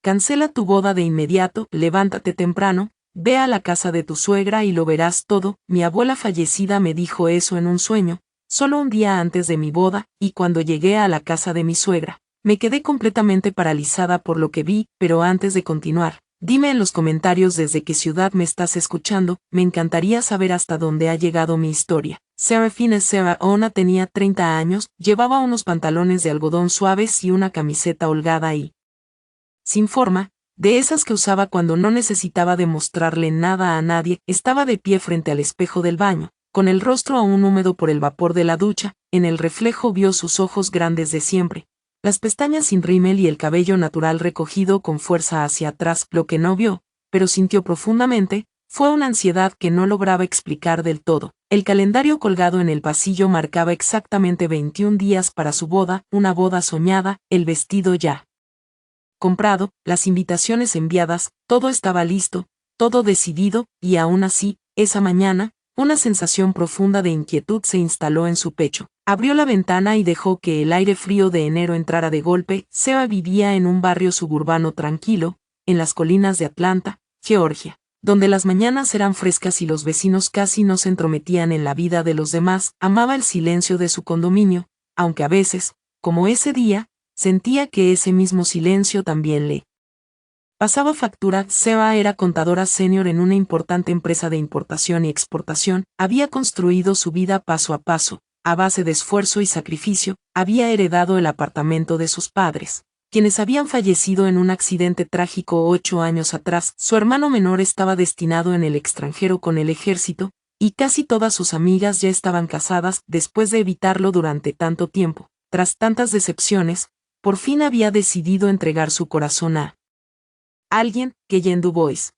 cancela tu boda de inmediato, levántate temprano, ve a la casa de tu suegra y lo verás todo. Mi abuela fallecida me dijo eso en un sueño, solo un día antes de mi boda, y cuando llegué a la casa de mi suegra, me quedé completamente paralizada por lo que vi, pero antes de continuar, dime en los comentarios desde qué ciudad me estás escuchando, me encantaría saber hasta dónde ha llegado mi historia. Serafina Ona tenía 30 años, llevaba unos pantalones de algodón suaves y una camiseta holgada y sin forma, de esas que usaba cuando no necesitaba demostrarle nada a nadie. Estaba de pie frente al espejo del baño, con el rostro aún húmedo por el vapor de la ducha. En el reflejo vio sus ojos grandes de siempre, las pestañas sin rímel y el cabello natural recogido con fuerza hacia atrás. Lo que no vio, pero sintió profundamente, fue una ansiedad que no lograba explicar del todo. El calendario colgado en el pasillo marcaba exactamente 21 días para su boda, una boda soñada, el vestido ya comprado, las invitaciones enviadas, todo estaba listo, todo decidido, y aún así, esa mañana, una sensación profunda de inquietud se instaló en su pecho. Abrió la ventana y dejó que el aire frío de enero entrara de golpe. Seba vivía en un barrio suburbano tranquilo, en las colinas de Atlanta, Georgia, donde las mañanas eran frescas y los vecinos casi no se entrometían en la vida de los demás. Amaba el silencio de su condominio, aunque a veces, como ese día, sentía que ese mismo silencio también le pasaba factura. Seba era contadora senior en una importante empresa de importación y exportación. Había construido su vida paso a paso, a base de esfuerzo y sacrificio. Había heredado el apartamento de sus padres, quienes habían fallecido en un accidente trágico 8 años atrás. Su hermano menor estaba destinado en el extranjero con el ejército, y casi todas sus amigas ya estaban casadas. Después de evitarlo durante tanto tiempo, tras tantas decepciones, por fin había decidido entregar su corazón a alguien. Keyen Dubois.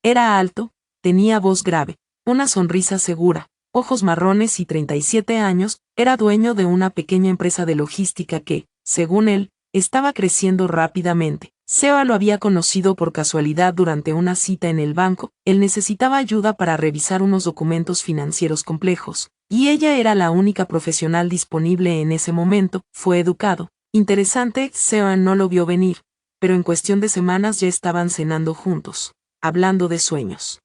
Era alto, tenía voz grave, una sonrisa segura, ojos marrones y 37 años. Era dueño de una pequeña empresa de logística que, según él, estaba creciendo rápidamente. Seba lo había conocido por casualidad durante una cita en el banco. Él necesitaba ayuda para revisar unos documentos financieros complejos, y ella era la única profesional disponible en ese momento. Fue educado, interesante. Seba no lo vio venir, pero en cuestión de semanas ya estaban cenando juntos, hablando de sueños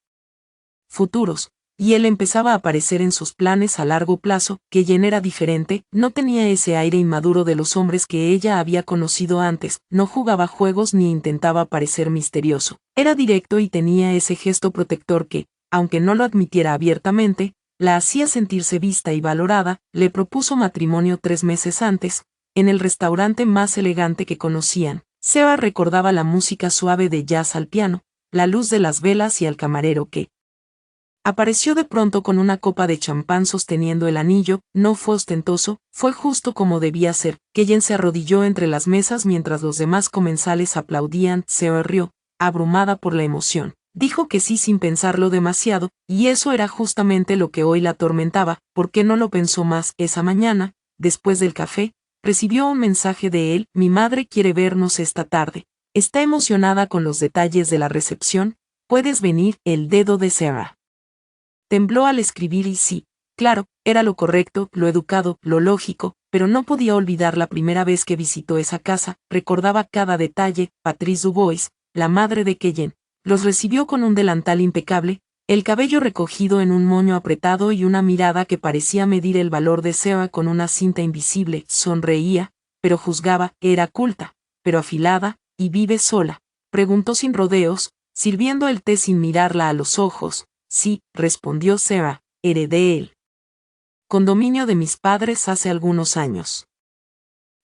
futuros, y él empezaba a aparecer en sus planes a largo plazo. Keyen era diferente, no tenía ese aire inmaduro de los hombres que ella había conocido antes, no jugaba juegos ni intentaba parecer misterioso. Era directo y tenía ese gesto protector que, aunque no lo admitiera abiertamente, la hacía sentirse vista y valorada. Le propuso matrimonio 3 meses antes, en el restaurante más elegante que conocían. Seba recordaba la música suave de jazz al piano, la luz de las velas y al camarero que apareció de pronto con una copa de champán sosteniendo el anillo. No fue ostentoso, fue justo como debía ser. Keyen se arrodilló entre las mesas mientras los demás comensales aplaudían. Seba rió, abrumada por la emoción. Dijo que sí sin pensarlo demasiado, y eso era justamente lo que hoy la atormentaba. ¿Por qué no lo pensó más? Esa mañana, después del café, recibió un mensaje de él. Mi madre quiere vernos esta tarde. Está emocionada con los detalles de la recepción. ¿Puedes venir? El dedo de Seba tembló al escribir y sí, claro, era lo correcto, lo educado, lo lógico, pero no podía olvidar la primera vez que visitó esa casa. Recordaba cada detalle. Patrice Dubois, la madre de Keyen, los recibió con un delantal impecable, el cabello recogido en un moño apretado y una mirada que parecía medir el valor de Seba con una cinta invisible. Sonreía, pero juzgaba. Era culta, pero afilada. ¿Y vive sola?, preguntó sin rodeos, sirviendo el té sin mirarla a los ojos. Sí, respondió Seba, heredé el condominio de mis padres hace algunos años.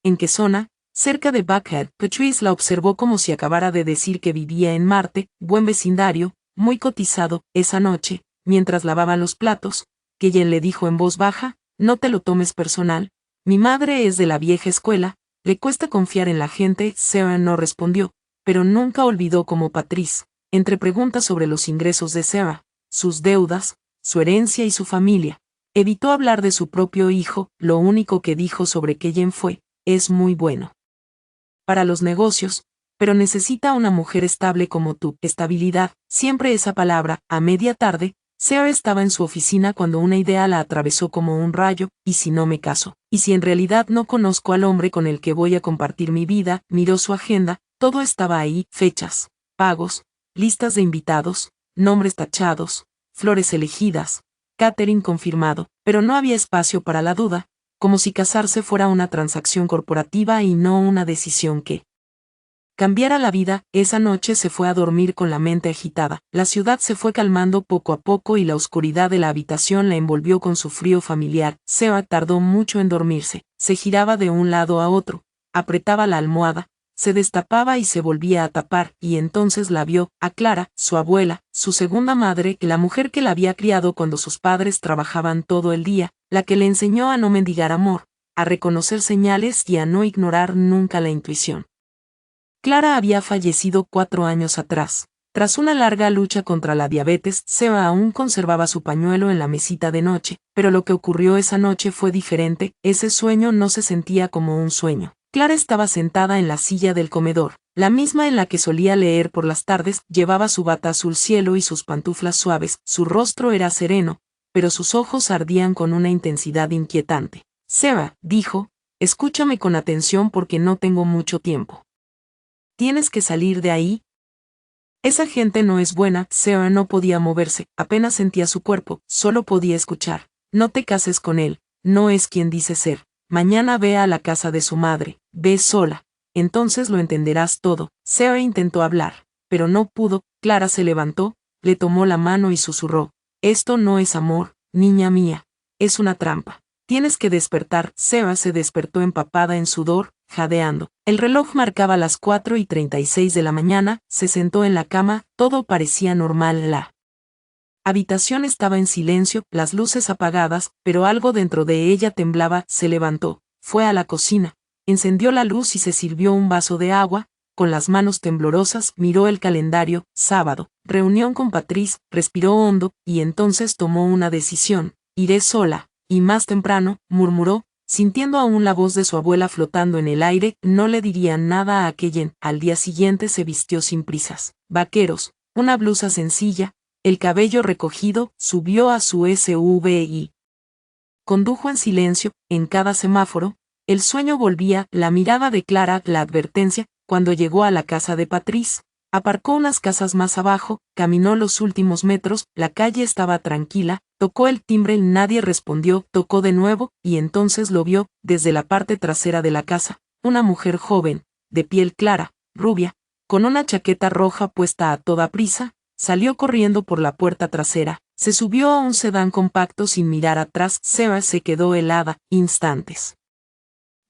¿En qué zona? Cerca de Buckhead. Patrice la observó como si acabara de decir que vivía en Marte. Buen vecindario, muy cotizado. Esa noche, mientras lavaban los platos, Keyen le dijo en voz baja, no te lo tomes personal, mi madre es de la vieja escuela, le cuesta confiar en la gente. Seba no respondió, pero nunca olvidó cómo Patrice, entre preguntas sobre los ingresos de Seba, sus deudas, su herencia y su familia, evitó hablar de su propio hijo. Lo único que dijo sobre Keyen fue, es muy bueno para los negocios, pero necesita una mujer estable como tú. Estabilidad, siempre esa palabra. A media tarde, Seba estaba en su oficina cuando una idea la atravesó como un rayo. ¿Y si no me caso? ¿Y si en realidad no conozco al hombre con el que voy a compartir mi vida? Miró su agenda. Todo estaba ahí, fechas, pagos, listas de invitados, nombres tachados, flores elegidas, catering confirmado, pero no había espacio para la duda, como si casarse fuera una transacción corporativa y no una decisión que cambiara la vida. Esa noche se fue a dormir con la mente agitada. La ciudad se fue calmando poco a poco y la oscuridad de la habitación la envolvió con su frío familiar. Seba tardó mucho en dormirse. Se giraba de un lado a otro, apretaba la almohada, se destapaba y se volvía a tapar, y entonces la vio, a Clara, su abuela, su segunda madre, la mujer que la había criado cuando sus padres trabajaban todo el día, la que le enseñó a no mendigar amor, a reconocer señales y a no ignorar nunca la intuición. Clara había fallecido 4 años atrás. Tras una larga lucha contra la diabetes, Seba aún conservaba su pañuelo en la mesita de noche, pero lo que ocurrió esa noche fue diferente. Ese sueño no se sentía como un sueño. Clara estaba sentada en la silla del comedor, la misma en la que solía leer por las tardes, llevaba su bata azul cielo y sus pantuflas suaves, su rostro era sereno, pero sus ojos ardían con una intensidad inquietante. Seba, dijo, escúchame con atención porque no tengo mucho tiempo. Tienes que salir de ahí. Esa gente no es buena. Seba no podía moverse, apenas sentía su cuerpo, solo podía escuchar. No te cases con él, no es quien dice ser. Mañana ve a la casa de su madre, ve sola, entonces lo entenderás todo. Seba intentó hablar, pero no pudo. Clara se levantó, le tomó la mano y susurró, esto no es amor, niña mía, es una trampa. Tienes que despertar. Seba se despertó empapada en sudor, jadeando. El reloj marcaba las 4:36 de la mañana, se sentó en la cama, todo parecía normal. La habitación estaba en silencio, las luces apagadas, pero algo dentro de ella temblaba. Se levantó, fue a la cocina, encendió la luz y se sirvió un vaso de agua. Con las manos temblorosas miró el calendario. Sábado, reunión con Patrice, respiró hondo, y entonces tomó una decisión. Iré sola. Y más temprano, murmuró, sintiendo aún la voz de su abuela flotando en el aire, no le diría nada a aquella. Al día siguiente se vistió sin prisas. Vaqueros, una blusa sencilla, el cabello recogido, subió a su SUV y condujo en silencio. En cada semáforo, el sueño volvía, la mirada de Clara, la advertencia. Cuando llegó a la casa de Patrice, aparcó unas casas más abajo, caminó los últimos metros, la calle estaba tranquila, tocó el timbre, nadie respondió, tocó de nuevo, y entonces lo vio, desde la parte trasera de la casa, una mujer joven, de piel clara, rubia, con una chaqueta roja puesta a toda prisa, salió corriendo por la puerta trasera, se subió a un sedán compacto sin mirar atrás. Seba se quedó helada, instantes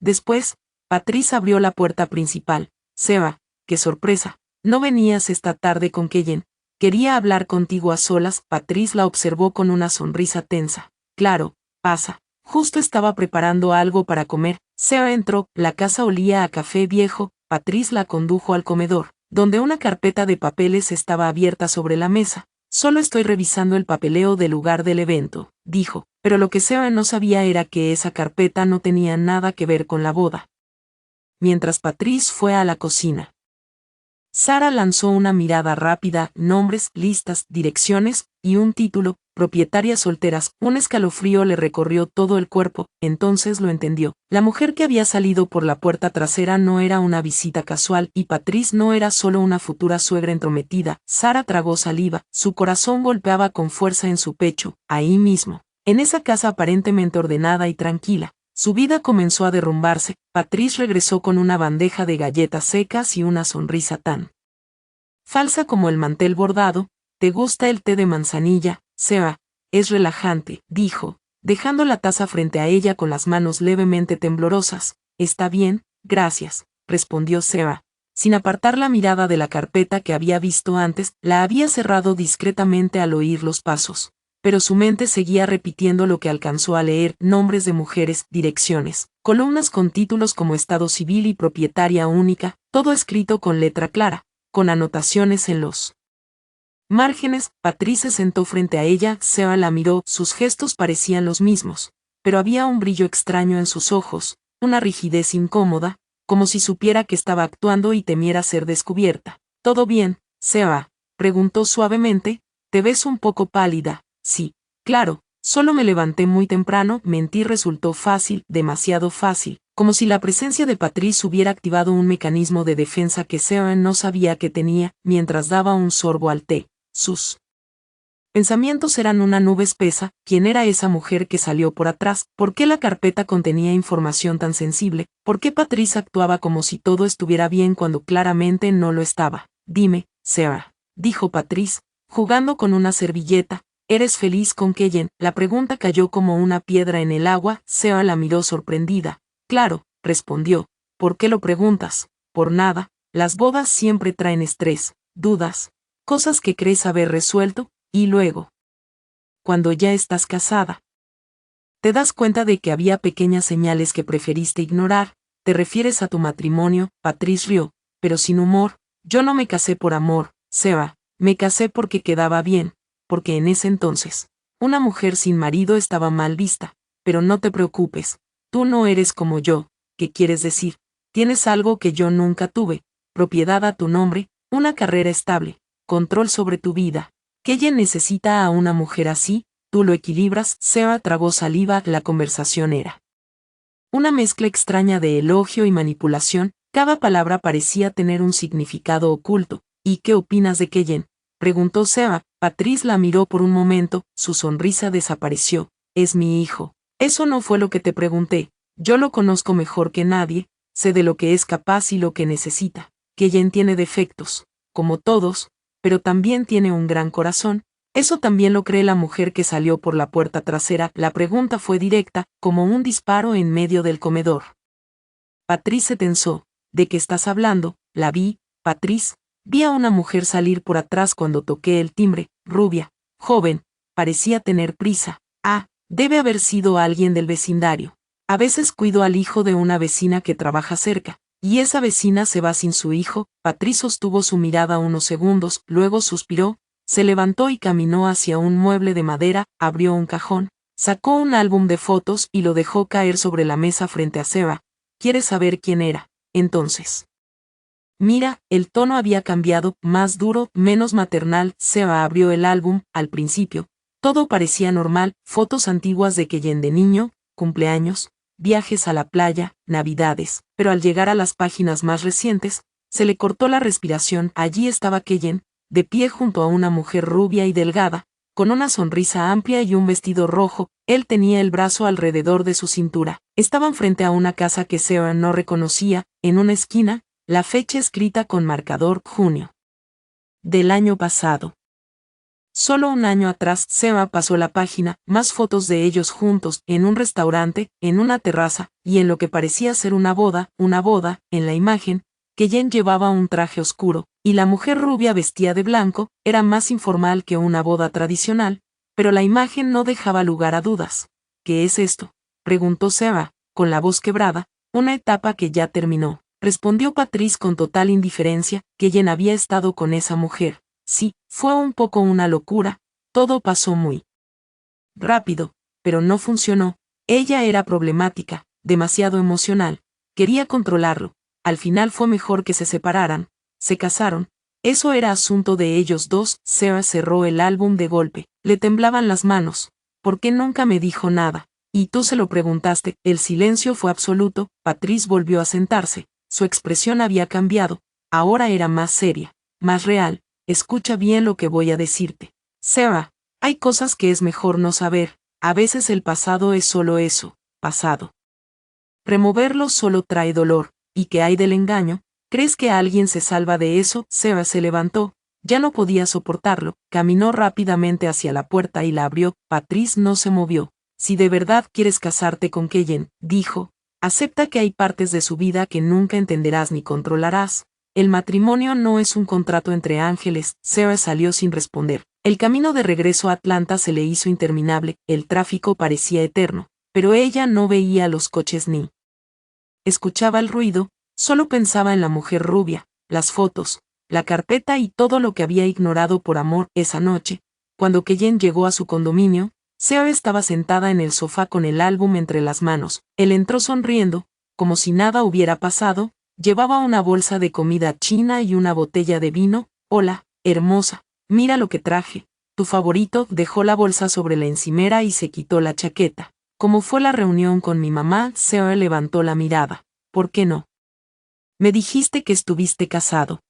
después, Patrice abrió la puerta principal. Seba, qué sorpresa, ¿no venías esta tarde con Kellen? Quería hablar contigo a solas. Patrice la observó con una sonrisa tensa. Claro, pasa. Justo estaba preparando algo para comer. Seba entró, la casa olía a café viejo. Patrice la condujo al comedor, donde una carpeta de papeles estaba abierta sobre la mesa. Solo estoy revisando el papeleo del lugar del evento, dijo, pero lo que Seba no sabía era que esa carpeta no tenía nada que ver con la boda. Mientras Patrice fue a la cocina, Sara lanzó una mirada rápida, nombres, listas, direcciones, y un título, propietarias solteras. Un escalofrío le recorrió todo el cuerpo, entonces lo entendió. La mujer que había salido por la puerta trasera no era una visita casual, y Patrice no era solo una futura suegra entrometida. Sara tragó saliva, su corazón golpeaba con fuerza en su pecho, ahí mismo, en esa casa aparentemente ordenada y tranquila. Su vida comenzó a derrumbarse. Patrice regresó con una bandeja de galletas secas y una sonrisa tan falsa como el mantel bordado. ¿Te gusta el té de manzanilla, Seba? Es relajante, dijo, dejando la taza frente a ella con las manos levemente temblorosas. Está bien, gracias, respondió Seba, sin apartar la mirada de la carpeta que había visto antes. La había cerrado discretamente al oír los pasos, pero su mente seguía repitiendo lo que alcanzó a leer: nombres de mujeres, direcciones, columnas con títulos como estado civil y propietaria única, todo escrito con letra clara, con anotaciones en los márgenes. Patrice se sentó frente a ella. Seba la miró, sus gestos parecían los mismos, pero había un brillo extraño en sus ojos, una rigidez incómoda, como si supiera que estaba actuando y temiera ser descubierta. ¿Todo bien, Seba?, preguntó suavemente. Te ves un poco pálida. Sí, claro, solo me levanté muy temprano. Mentir resultó fácil, demasiado fácil. como si la presencia de Patrice hubiera activado un mecanismo de defensa que Sean no sabía que tenía, mientras daba un sorbo al té. Sus pensamientos eran una nube espesa. ¿Quién era esa mujer que salió por atrás? ¿Por qué la carpeta contenía información tan sensible? ¿Por qué Patrice actuaba como si todo estuviera bien cuando claramente no lo estaba? Dime, Sarah, dijo Patrice, jugando con una servilleta. ¿Eres feliz con Keyen? La pregunta cayó como una piedra en el agua. Sarah la miró sorprendida. Claro, respondió. ¿Por qué lo preguntas? Por nada. Las bodas siempre traen estrés, dudas, cosas que crees haber resuelto. Y luego, cuando ya estás casada, te das cuenta de que había pequeñas señales que preferiste ignorar. Te refieres a tu matrimonio. Patrice rió, pero sin humor. Yo no me casé por amor, Sarah, me casé porque quedaba bien, porque en ese entonces, una mujer sin marido estaba mal vista. Pero no te preocupes, tú no eres como yo. ¿Qué quieres decir? Tienes algo que yo nunca tuve, propiedad a tu nombre, una carrera estable, control sobre tu vida. Keyen necesita a una mujer así. Tú lo equilibras. Sarah tragó saliva. La conversación era una mezcla extraña de elogio y manipulación. Cada palabra parecía tener un significado oculto. ¿Y qué opinas de Keyen?, preguntó Sarah. Patrice la miró por un momento. Su sonrisa desapareció. Es mi hijo. Eso no fue lo que te pregunté. Yo lo conozco mejor que nadie. Sé de lo que es capaz y lo que necesita. Keyen tiene defectos, como todos, pero también tiene un gran corazón. Eso también lo cree la mujer que salió por la puerta trasera. La pregunta fue directa, como un disparo en medio del comedor. Patrice se tensó. ¿De qué estás hablando? La vi, Patrice. Vi a una mujer salir por atrás cuando toqué el timbre, rubia, joven, parecía tener prisa. Ah, debe haber sido alguien del vecindario. A veces cuido al hijo de una vecina que trabaja cerca. Y esa vecina se va sin su hijo. Patrice sostuvo su mirada unos segundos, luego suspiró, se levantó y caminó hacia un mueble de madera, abrió un cajón, sacó un álbum de fotos y lo dejó caer sobre la mesa frente a Sarah. ¿Quieres saber quién era? Entonces. Mira, el tono había cambiado, más duro, menos maternal. Sarah abrió el álbum. Al principio, todo parecía normal, fotos antiguas de Keyen de niño, cumpleaños, viajes a la playa, navidades, pero al llegar a las páginas más recientes, se le cortó la respiración. Allí estaba Keyen, de pie junto a una mujer rubia y delgada, con una sonrisa amplia y un vestido rojo. Él tenía el brazo alrededor de su cintura. Estaban frente a una casa que Sarah no reconocía. En una esquina, la fecha escrita con marcador: junio del año pasado. Solo un año atrás. Sarah pasó la página. Más fotos de ellos juntos, en un restaurante, en una terraza, y en lo que parecía ser una boda. En la imagen, Keyen llevaba un traje oscuro, y la mujer rubia vestía de blanco. Era más informal que una boda tradicional, pero la imagen no dejaba lugar a dudas. ¿Qué es esto?, preguntó Sarah, con la voz quebrada. Una etapa que ya terminó, respondió Patrice con total indiferencia. Keyen había estado con esa mujer. Sí, fue un poco una locura. Todo pasó muy rápido, pero no funcionó. Ella era problemática, demasiado emocional. Quería controlarlo. Al final fue mejor que se separaran. Se casaron. Eso era asunto de ellos dos. Sarah cerró el álbum de golpe. Le temblaban las manos. ¿Por qué nunca me dijo nada? ¿Y tú se lo preguntaste? El silencio fue absoluto. Patrice volvió a sentarse. Su expresión había cambiado. Ahora era más seria, más real. Escucha bien lo que voy a decirte. Sarah, hay cosas que es mejor no saber. A veces el pasado es solo eso, pasado. Removerlo solo trae dolor. ¿Y qué hay del engaño? ¿Crees que alguien se salva de eso? Sarah se levantó. Ya no podía soportarlo. Caminó rápidamente hacia la puerta y la abrió. Patrice no se movió. Si de verdad quieres casarte con Keyen, dijo, acepta que hay partes de su vida que nunca entenderás ni controlarás. El matrimonio no es un contrato entre ángeles. Sarah salió sin responder. El camino de regreso a Atlanta se le hizo interminable. El tráfico parecía eterno, pero ella no veía los coches ni escuchaba el ruido. Solo pensaba en la mujer rubia, las fotos, la carpeta y todo lo que había ignorado por amor. Esa noche, cuando Keyen llegó a su condominio, Sarah estaba sentada en el sofá con el álbum entre las manos. Él entró sonriendo, como si nada hubiera pasado. Llevaba una bolsa de comida china y una botella de vino. Hola, hermosa, mira lo que traje. Tu favorito. Dejó la bolsa sobre la encimera y se quitó la chaqueta. ¿Cómo fue la reunión con mi mamá? Sarah levantó la mirada. ¿Por qué no? Me dijiste que estuviste casado.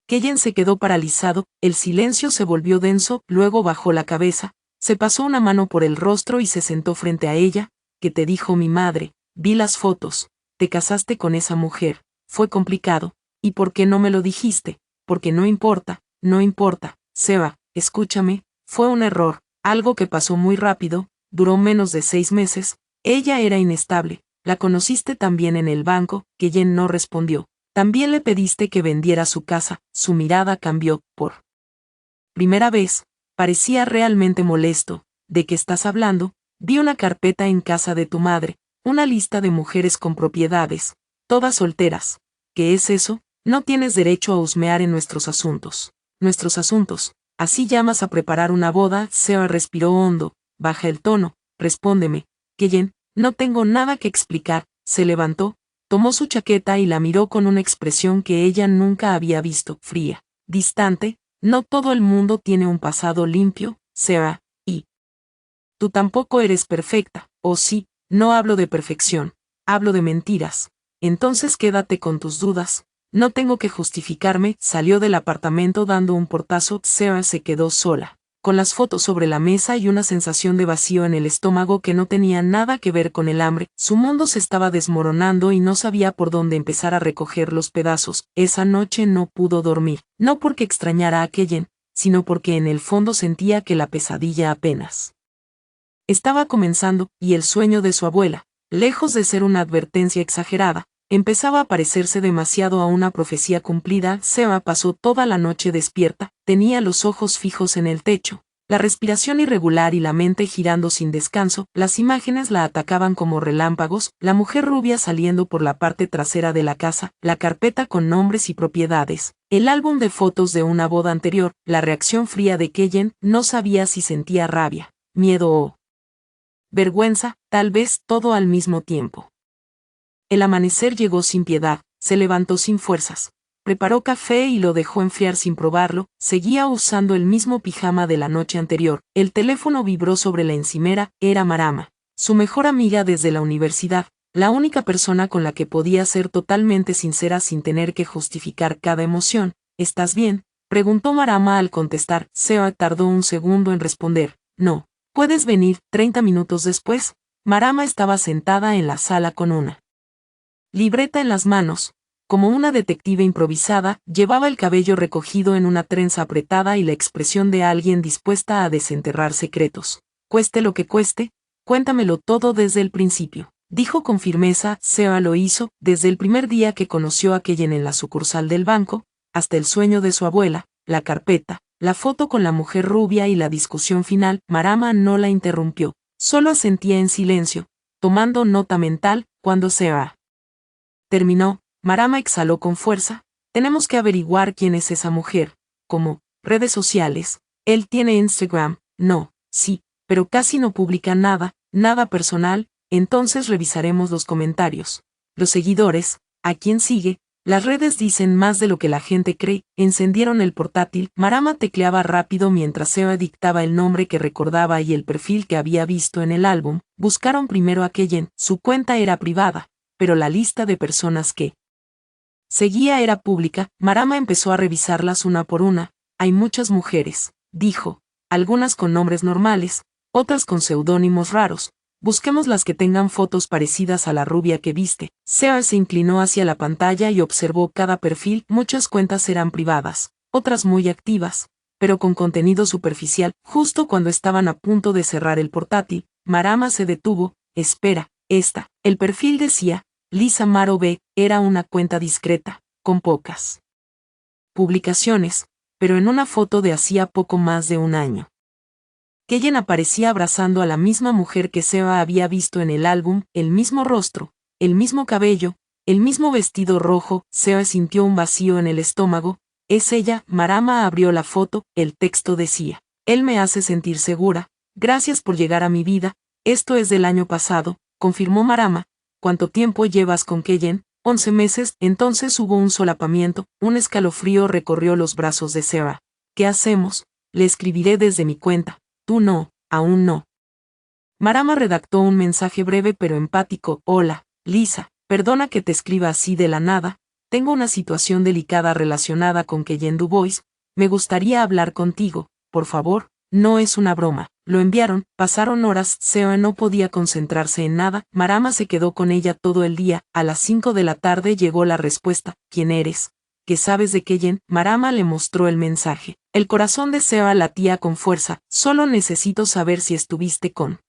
Kejen se quedó paralizado, el silencio se volvió denso, luego bajó la cabeza, se pasó una mano por el rostro y se sentó frente a ella. ¿Qué te dijo mi madre? Vi las fotos. Te casaste con esa mujer. Fue complicado. ¿Y por qué no me lo dijiste? Porque no importa, no importa. Seba, escúchame, fue un error, algo que pasó muy rápido, duró menos de 6 meses, ella era inestable, la conociste también en el banco. Kejen no respondió. También le pediste que vendiera su casa. Su mirada cambió. Por primera vez, parecía realmente molesto. ¿De qué estás hablando? Vi una carpeta en casa de tu madre, una lista de mujeres con propiedades, todas solteras. ¿Qué es eso? No tienes derecho a husmear en nuestros asuntos. Nuestros asuntos. ¿Así llamas a preparar una boda? Seba respiró hondo. Baja el tono. Respóndeme. Kejen, no tengo nada que explicar. Se levantó, tomó su chaqueta y la miró con una expresión que ella nunca había visto, fría, distante. No todo el mundo tiene un pasado limpio, Seba, y tú tampoco eres perfecta. ¿O sí? No hablo de perfección, hablo de mentiras. Entonces quédate con tus dudas. No tengo que justificarme. Salió del apartamento dando un portazo. Sarah se quedó sola, con las fotos sobre la mesa y una sensación de vacío en el estómago que no tenía nada que ver con el hambre. Su mundo se estaba desmoronando y no sabía por dónde empezar a recoger los pedazos. Esa noche no pudo dormir, no porque extrañara a Kejen, sino porque en el fondo sentía que la pesadilla apenas estaba comenzando, y el sueño de su abuela, lejos de ser una advertencia exagerada, empezaba a parecerse demasiado a una profecía cumplida. Seba pasó toda la noche despierta, tenía los ojos fijos en el techo, la respiración irregular y la mente girando sin descanso. Las imágenes la atacaban como relámpagos, la mujer rubia saliendo por la parte trasera de la casa, la carpeta con nombres y propiedades, el álbum de fotos de una boda anterior, la reacción fría de Kejen. No sabía si sentía rabia, miedo o vergüenza, tal vez todo al mismo tiempo. El amanecer llegó sin piedad, se levantó sin fuerzas, preparó café y lo dejó enfriar sin probarlo. Seguía usando el mismo pijama de la noche anterior. El teléfono vibró sobre la encimera. Era Marama, su mejor amiga desde la universidad, la única persona con la que podía ser totalmente sincera sin tener que justificar cada emoción. ¿Estás bien?, preguntó Marama al contestar. Seba tardó un segundo en responder. No. ¿Puedes venir? 30 minutos después, Marama estaba sentada en la sala con una libreta en las manos. Como una detective improvisada, llevaba el cabello recogido en una trenza apretada y la expresión de alguien dispuesta a desenterrar secretos. Cueste lo que cueste, cuéntamelo todo desde el principio, dijo con firmeza. Seba lo hizo, desde el primer día que conoció a Kejen en la sucursal del banco, hasta el sueño de su abuela, la carpeta, la foto con la mujer rubia y la discusión final. Marama no la interrumpió, solo asentía en silencio, tomando nota mental. Cuando Seba terminó, Marama exhaló con fuerza. Tenemos que averiguar quién es esa mujer. ¿Cómo? Redes sociales. Él tiene Instagram. No, sí, pero casi no publica nada, nada personal. Entonces revisaremos los comentarios, los seguidores, a quién sigue. Las redes dicen más de lo que la gente cree. Encendieron el portátil. Marama tecleaba rápido mientras Seba dictaba el nombre que recordaba y el perfil que había visto en el álbum. Buscaron primero a Kejen. Su cuenta era privada, pero la lista de personas que seguía era pública. Marama empezó a revisarlas una por una. Hay muchas mujeres, dijo, algunas con nombres normales, otras con seudónimos raros. Busquemos las que tengan fotos parecidas a la rubia que viste. Seba se inclinó hacia la pantalla y observó cada perfil. Muchas cuentas eran privadas, otras muy activas, pero con contenido superficial. Justo cuando estaban a punto de cerrar el portátil, Marama se detuvo. Espera, esta. El perfil decía, Lisa Maro B. Era una cuenta discreta, con pocas publicaciones, pero en una foto de hacía poco más de un año, Kejen aparecía abrazando a la misma mujer que Seba había visto en el álbum, el mismo rostro, el mismo cabello, el mismo vestido rojo. Seba sintió un vacío en el estómago. Es ella. Marama abrió la foto. El texto decía, él me hace sentir segura. Gracias por llegar a mi vida. Esto es del año pasado, confirmó Marama. ¿Cuánto tiempo llevas con Kejen? 11 meses. Entonces hubo un solapamiento. Un escalofrío recorrió los brazos de Seba. ¿Qué hacemos? Le escribiré desde mi cuenta. Tú no, aún no. Marama redactó un mensaje breve pero empático. Hola, Lisa, perdona que te escriba así de la nada, tengo una situación delicada relacionada con Keyen Dubois, me gustaría hablar contigo, por favor, no es una broma. Lo enviaron, pasaron horas, Seo no podía concentrarse en nada, Marama se quedó con ella todo el día, a las 5 de la tarde llegó la respuesta, ¿quién eres? ¿Qué sabes de Keyen? Marama le mostró el mensaje. El corazón de Seo latía con fuerza, solo necesito saber si estuviste con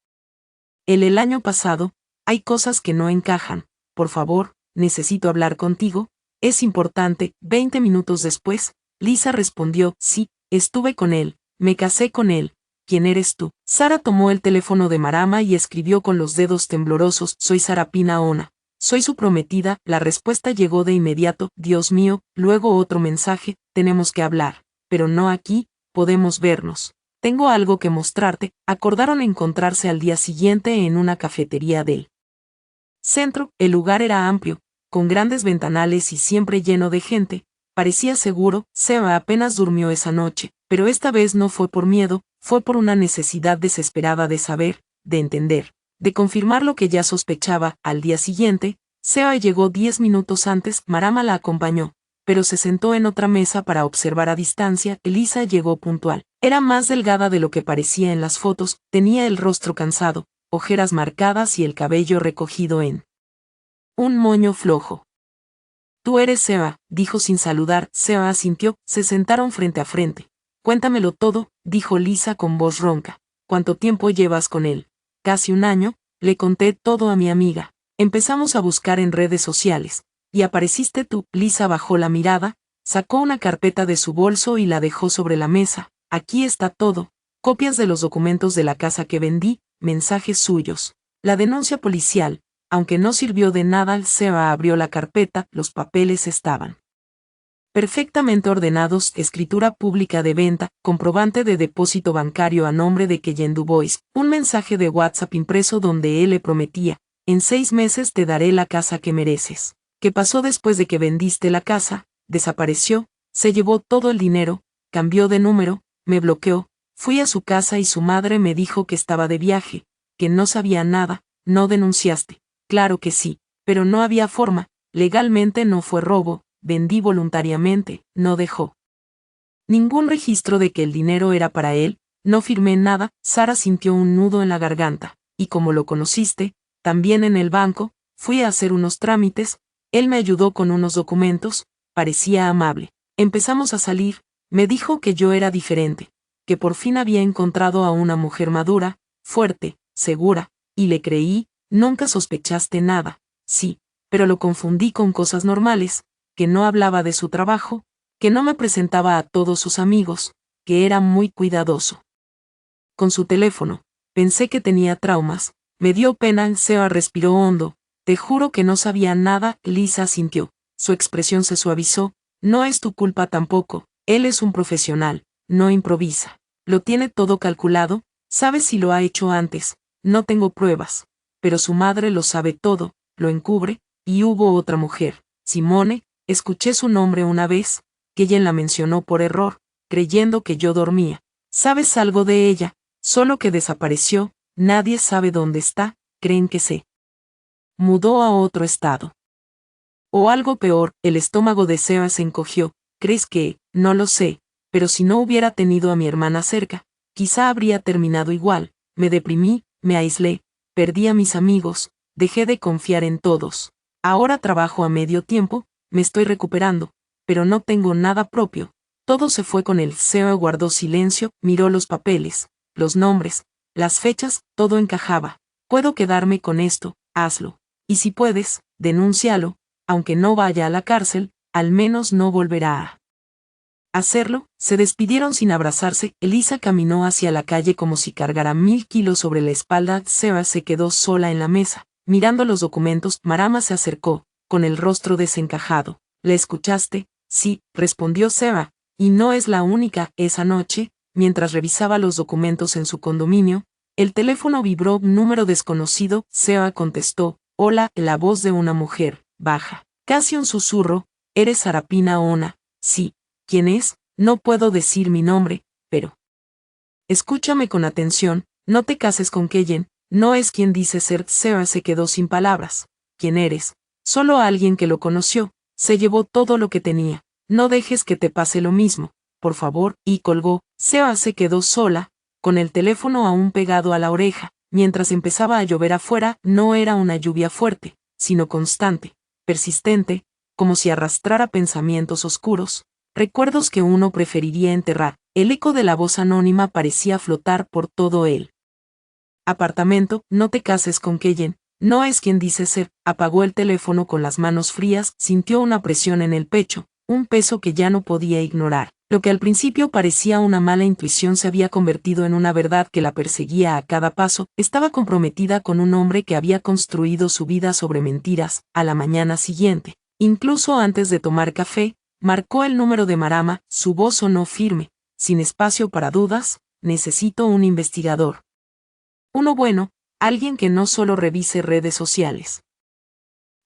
él el año pasado, hay cosas que no encajan, por favor, necesito hablar contigo, es importante. 20 minutos después, Lisa respondió, sí, estuve con él, me casé con él. ¿Quién eres tú? Sara tomó el teléfono de Marama y escribió con los dedos temblorosos, soy Sarapina Ona. Soy su prometida. La respuesta llegó de inmediato, Dios mío, luego otro mensaje, tenemos que hablar, pero no aquí, podemos vernos. Tengo algo que mostrarte. Acordaron encontrarse al día siguiente en una cafetería del centro. El lugar era amplio, con grandes ventanales y siempre lleno de gente. Parecía seguro. Seba apenas durmió esa noche, pero esta vez no fue por miedo, fue por una necesidad desesperada de saber, de entender, de confirmar lo que ya sospechaba. Al día siguiente, Seba llegó 10 minutos antes. Marama la acompañó, pero se sentó en otra mesa para observar a distancia. Elisa llegó puntual. Era más delgada de lo que parecía en las fotos, tenía el rostro cansado, ojeras marcadas y el cabello recogido en un moño flojo. Tú eres Seba, dijo sin saludar. Seba asintió, se sentaron frente a frente. Cuéntamelo todo, dijo Lisa con voz ronca. ¿Cuánto tiempo llevas con él? Casi un año, le conté todo a mi amiga. Empezamos a buscar en redes sociales. Y apareciste tú. Lisa bajó la mirada, sacó una carpeta de su bolso y la dejó sobre la mesa. Aquí está todo. Copias de los documentos de la casa que vendí, mensajes suyos. La denuncia policial. Aunque no sirvió de nada, Seba abrió la carpeta, los papeles estaban perfectamente ordenados, escritura pública de venta, comprobante de depósito bancario a nombre de Keyen Dubois, un mensaje de WhatsApp impreso donde él le prometía, en 6 meses te daré la casa que mereces. ¿Qué pasó después de que vendiste la casa? Desapareció, se llevó todo el dinero, cambió de número, me bloqueó, fui a su casa y su madre me dijo que estaba de viaje, que no sabía nada. ¿No denunciaste? Claro que sí, pero no había forma, legalmente no fue robo, vendí voluntariamente, no dejó ningún registro de que el dinero era para él, no firmé nada. Sara sintió un nudo en la garganta, y como lo conociste, también en el banco, fui a hacer unos trámites, él me ayudó con unos documentos, parecía amable. Empezamos a salir, me dijo que yo era diferente, que por fin había encontrado a una mujer madura, fuerte, segura, y le creí. Nunca sospechaste nada. Sí, pero lo confundí con cosas normales, que no hablaba de su trabajo, que no me presentaba a todos sus amigos, que era muy cuidadoso con su teléfono. Pensé que tenía traumas, me dio pena. Seba respiró hondo, te juro que no sabía nada. Lisa sintió, su expresión se suavizó, no es tu culpa tampoco, él es un profesional, no improvisa, lo tiene todo calculado, sabes si lo ha hecho antes, no tengo pruebas, pero su madre lo sabe todo, lo encubre, y hubo otra mujer, Simone, escuché su nombre una vez, que ella la mencionó por error, creyendo que yo dormía. ¿Sabes algo de ella? Solo que desapareció, nadie sabe dónde está, creen que se mudó a otro estado. O algo peor. El estómago de Seba se encogió. ¿Crees que? No lo sé, pero si no hubiera tenido a mi hermana cerca, quizá habría terminado igual. Me deprimí, me aislé, perdí a mis amigos, dejé de confiar en todos. Ahora trabajo a medio tiempo, me estoy recuperando, pero no tengo nada propio. Todo se fue con él. Seba guardó silencio, miró los papeles, los nombres, las fechas, todo encajaba. Puedo quedarme con esto, hazlo. Y si puedes, denúncialo, aunque no vaya a la cárcel, al menos no volverá a hacerlo. Se despidieron sin abrazarse. Elisa caminó hacia la calle como si cargara 1000 kilos sobre la espalda. Seba se quedó sola en la mesa, mirando los documentos. Marama se acercó, con el rostro desencajado. ¿Le escuchaste? Sí, respondió Seba, y no es la única. Esa noche, mientras revisaba los documentos en su condominio, el teléfono vibró. Número desconocido. Seba contestó, hola, la voz de una mujer, baja, casi un susurro, ¿eres Sarapina Ona? Sí. ¿Quién es? No puedo decir mi nombre, pero escúchame con atención, no te cases con Keyen, No es quien dice ser. Sarah se quedó sin palabras. ¿Quién eres? Solo alguien que lo conoció. Se llevó todo lo que tenía. No dejes que te pase lo mismo, por favor, y colgó. Sarah se quedó sola, con el teléfono aún pegado a la oreja. Mientras empezaba a llover afuera, no era una lluvia fuerte, sino constante, persistente, como si arrastrara pensamientos oscuros, recuerdos que uno preferiría enterrar. El eco de la voz anónima parecía flotar por todo el apartamento. No te cases con Keyen, no es quien dice ser. Apagó el teléfono con las manos frías, sintió una presión en el pecho, un peso que ya no podía ignorar. Lo que al principio parecía una mala intuición se había convertido en una verdad que la perseguía a cada paso. Estaba comprometida con un hombre que había construido su vida sobre mentiras. A la mañana siguiente, incluso antes de tomar café, marcó el número de Marama. Su voz sonó firme, sin espacio para dudas. Necesito un investigador. Uno bueno, alguien que no solo revise redes sociales.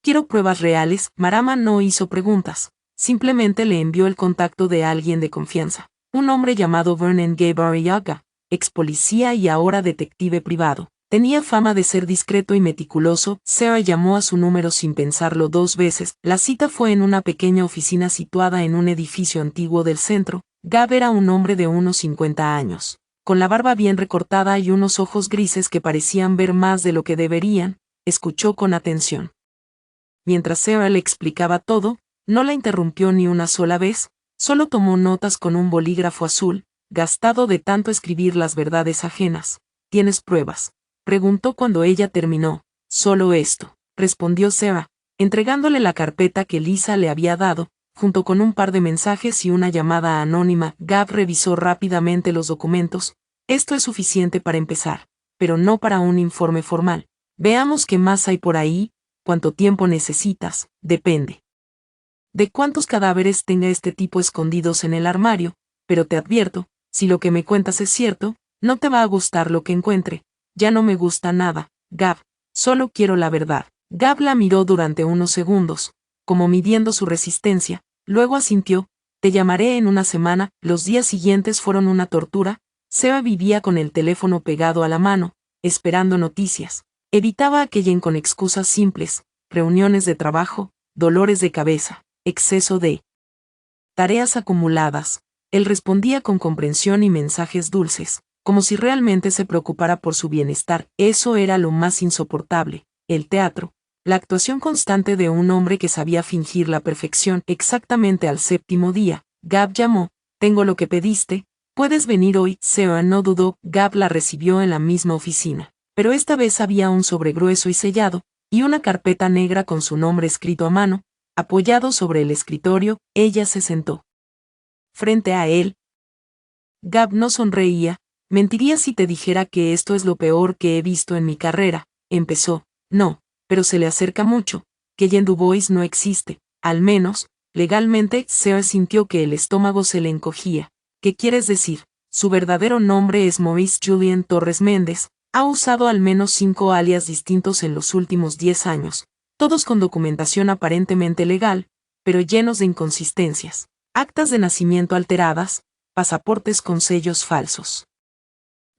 Quiero pruebas reales. Marama no hizo preguntas. Simplemente le envió el contacto de alguien de confianza, un hombre llamado Vernon Gabariaga, ex policía y ahora detective privado. Tenía fama de ser discreto y meticuloso. Sarah llamó a su número sin pensarlo 2 veces. La cita fue en una pequeña oficina situada en un edificio antiguo del centro. Gab era un hombre de unos 50 años, con la barba bien recortada y unos ojos grises que parecían ver más de lo que deberían. Escuchó con atención. Mientras Sarah le explicaba todo, no la interrumpió ni una sola vez, solo tomó notas con un bolígrafo azul, gastado de tanto escribir las verdades ajenas. ¿Tienes pruebas?, preguntó cuando ella terminó. Solo esto, respondió Sarah, entregándole la carpeta que Lisa le había dado, junto con un par de mensajes y una llamada anónima. Gab revisó rápidamente los documentos. Esto es suficiente para empezar, pero no para un informe formal. Veamos qué más hay por ahí. ¿Cuánto tiempo necesitas? Depende de cuántos cadáveres tenga este tipo escondidos en el armario, pero te advierto, si lo que me cuentas es cierto, no te va a gustar lo que encuentre. Ya no me gusta nada, Gab, solo quiero la verdad. Gab la miró durante unos segundos, como midiendo su resistencia, luego asintió. Te llamaré en una semana. Los días siguientes fueron una tortura. Sarah vivía con el teléfono pegado a la mano, esperando noticias. Evitaba a Keyen con excusas simples, reuniones de trabajo, dolores de cabeza, exceso de tareas acumuladas. Él respondía con comprensión y mensajes dulces, como si realmente se preocupara por su bienestar. Eso era lo más insoportable. El teatro, la actuación constante de un hombre que sabía fingir la perfección. Exactamente al 7º día, Gab llamó. Tengo lo que pediste, ¿puedes venir hoy? Sarah no dudó. Gab la recibió en la misma oficina, pero esta vez había un sobre grueso y sellado, y una carpeta negra con su nombre escrito a mano. Apoyado sobre el escritorio, ella se sentó frente a él. Gab no sonreía. Mentiría si te dijera que esto es lo peor que he visto en mi carrera, empezó. No, pero se le acerca mucho. Keyen Dubois no existe, al menos, legalmente. Sarah sintió que el estómago se le encogía. ¿Qué quieres decir? Su verdadero nombre es Maurice Julien Torres Méndez. Ha usado al menos 5 alias distintos en los últimos 10 años. Todos con documentación aparentemente legal, pero llenos de inconsistencias, actas de nacimiento alteradas, pasaportes con sellos falsos,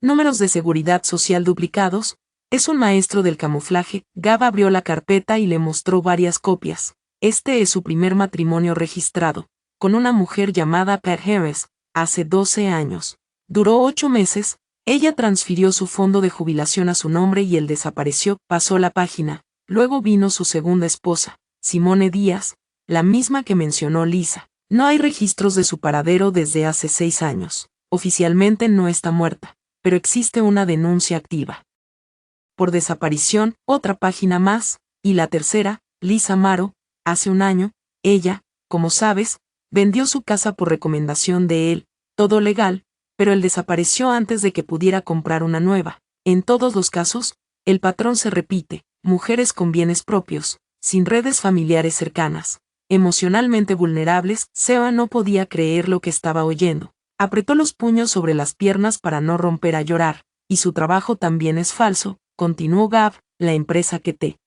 números de seguridad social duplicados. Es un maestro del camuflaje. Gab abrió la carpeta y le mostró varias copias. Este es su primer matrimonio registrado, con una mujer llamada Pat Harris, hace 12 años. Duró 8 meses, ella transfirió su fondo de jubilación a su nombre y él desapareció. Pasó la página. Luego vino su segunda esposa, Simone Díaz, la misma que mencionó Lisa. No hay registros de su paradero desde hace 6 años. Oficialmente no está muerta, pero existe una denuncia activa por desaparición. Otra página más, y la tercera, Lisa Maro. Hace un año, ella, como sabes, vendió su casa por recomendación de él, todo legal, pero él desapareció antes de que pudiera comprar una nueva. En todos los casos, el patrón se repite. Mujeres con bienes propios, sin redes familiares cercanas, emocionalmente vulnerables. Sarah no podía creer lo que estaba oyendo. Apretó los puños sobre las piernas para no romper a llorar. Y su trabajo también es falso, continuó Gab. La empresa que te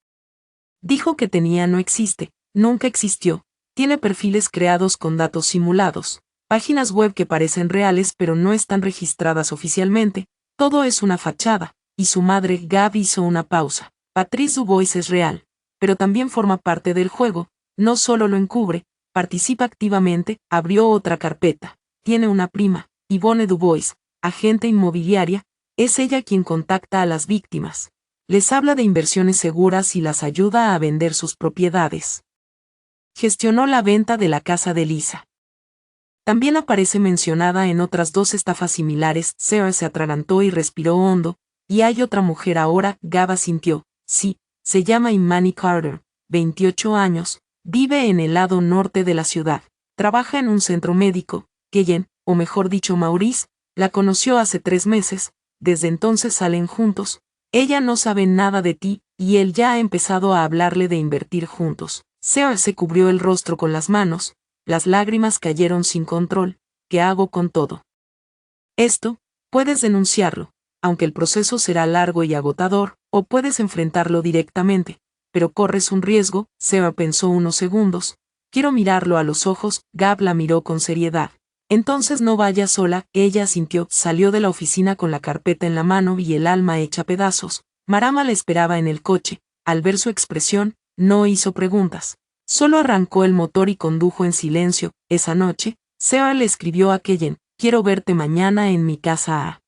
dijo que tenía no existe, nunca existió. Tiene perfiles creados con datos simulados, páginas web que parecen reales pero no están registradas oficialmente. Todo es una fachada. y su madre Gab hizo una pausa. Patrice Dubois es real, pero también forma parte del juego, no solo lo encubre, participa activamente. Abrió otra carpeta. Tiene una prima, Yvonne Dubois, agente inmobiliaria, es ella quien contacta a las víctimas. Les habla de inversiones seguras y las ayuda a vender sus propiedades. Gestionó la venta de la casa de Lisa. También aparece mencionada en otras 2 estafas similares. Sarah se atragantó y respiró hondo. Y hay otra mujer ahora. Gab sintió. Sí, se llama Imani Carter, 28 años, vive en el lado norte de la ciudad. Trabaja en un centro médico. Keyen, o mejor dicho Maurice, la conoció hace 3 meses. Desde entonces salen juntos. Ella no sabe nada de ti, y él ya ha empezado a hablarle de invertir juntos. Sarah se cubrió el rostro con las manos. Las lágrimas cayeron sin control. ¿Qué hago con todo esto? Puedes denunciarlo, aunque el proceso será largo y agotador, o puedes enfrentarlo directamente, pero corres un riesgo. Sarah pensó unos segundos. Quiero mirarlo a los ojos. Gab la miró con seriedad. Entonces no vayas sola. Ella asintió. Salió de la oficina con la carpeta en la mano y el alma hecha pedazos. Marama la esperaba en el coche. Al ver su expresión, no hizo preguntas. Solo arrancó el motor y condujo en silencio. Esa noche, Sarah le escribió a Keyen: quiero verte mañana en mi casa a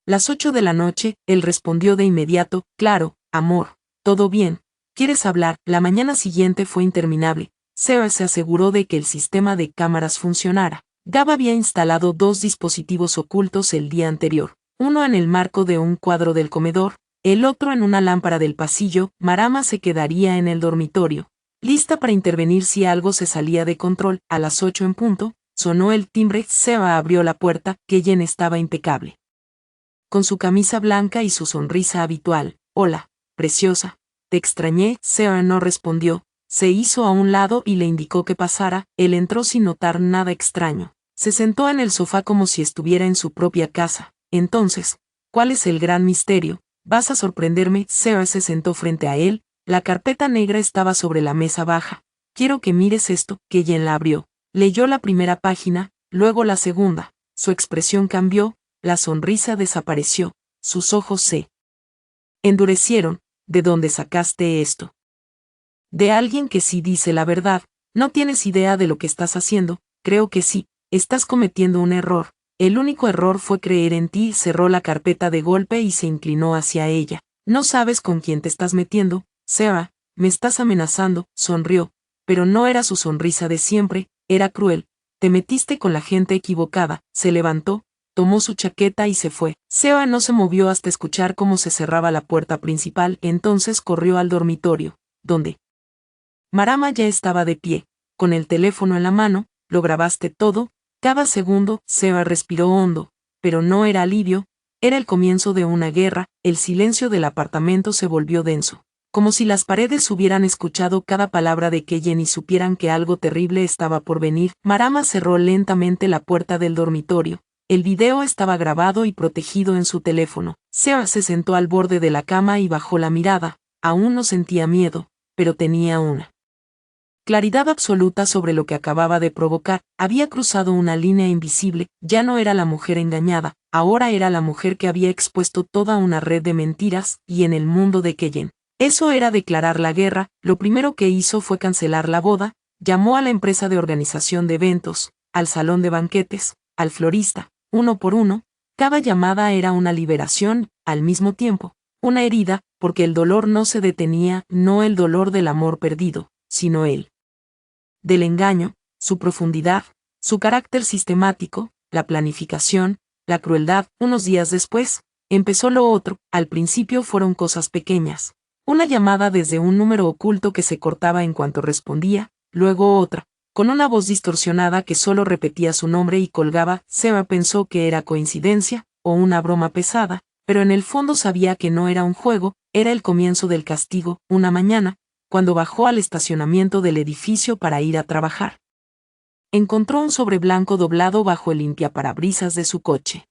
las 8 de la noche. Él respondió de inmediato: claro, amor, todo bien. ¿Quieres hablar? La mañana siguiente fue interminable. Sarah se aseguró de que el sistema de cámaras funcionara. Gab había instalado 2 dispositivos ocultos el día anterior, uno en el marco de un cuadro del comedor, el otro en una lámpara del pasillo. Marama se quedaría en el dormitorio, lista para intervenir si algo se salía de control. A las 8 en punto, sonó el timbre. Sarah abrió la puerta. Keyen estaba impecable, con su camisa blanca y su sonrisa habitual. Hola, preciosa, te extrañé. Sarah no respondió. Se hizo a un lado y le indicó que pasara. Él entró sin notar nada extraño. Se sentó en el sofá como si estuviera en su propia casa. Entonces, ¿cuál es el gran misterio? ¿Vas a sorprenderme? Sarah se sentó frente a él. La carpeta negra estaba sobre la mesa baja. Quiero que mires esto. Keyen la abrió. Leyó la primera página, luego la segunda. Su expresión cambió, la sonrisa desapareció, sus ojos se endurecieron. ¿De dónde sacaste esto? De alguien que sí dice la verdad. No tienes idea de lo que estás haciendo. Creo que sí, estás cometiendo un error. El único error fue creer en ti. Cerró la carpeta de golpe y se inclinó hacia ella. No sabes con quién te estás metiendo, Sarah, me estás amenazando. Sonrió, pero no era su sonrisa de siempre, era cruel. Te metiste con la gente equivocada. Se levantó, tomó su chaqueta y se fue. Sarah no se movió hasta escuchar cómo se cerraba la puerta principal. Entonces corrió al dormitorio, donde Marama ya estaba de pie, con el teléfono en la mano. Lo grabaste todo, cada segundo. Sarah respiró hondo, pero no era alivio, era el comienzo de una guerra. El silencio del apartamento se volvió denso, como si las paredes hubieran escuchado cada palabra de Keyen y supieran que algo terrible estaba por venir. Marama cerró lentamente la puerta del dormitorio. El video estaba grabado y protegido en su teléfono. Sarah se sentó al borde de la cama y bajó la mirada. Aún no sentía miedo, pero tenía una claridad absoluta sobre lo que acababa de provocar. Había cruzado una línea invisible. Ya no era la mujer engañada, ahora era la mujer que había expuesto toda una red de mentiras. Y en el mundo de Keyen, eso era declarar la guerra. Lo primero que hizo fue cancelar la boda. Llamó a la empresa de organización de eventos, al salón de banquetes, al florista, uno por uno. Cada llamada era una liberación, al mismo tiempo, una herida, porque el dolor no se detenía. No el dolor del amor perdido, sino el del engaño, su profundidad, su carácter sistemático, la planificación, la crueldad. Unos días después, empezó lo otro. Al principio fueron cosas pequeñas. Una llamada desde un número oculto que se cortaba en cuanto respondía, luego otra, con una voz distorsionada que solo repetía su nombre y colgaba. Sarah pensó que era coincidencia, o una broma pesada, pero en el fondo sabía que no era un juego, era el comienzo del castigo. Una mañana, cuando bajó al estacionamiento del edificio para ir a trabajar, encontró un sobre blanco doblado bajo el limpiaparabrisas de su coche.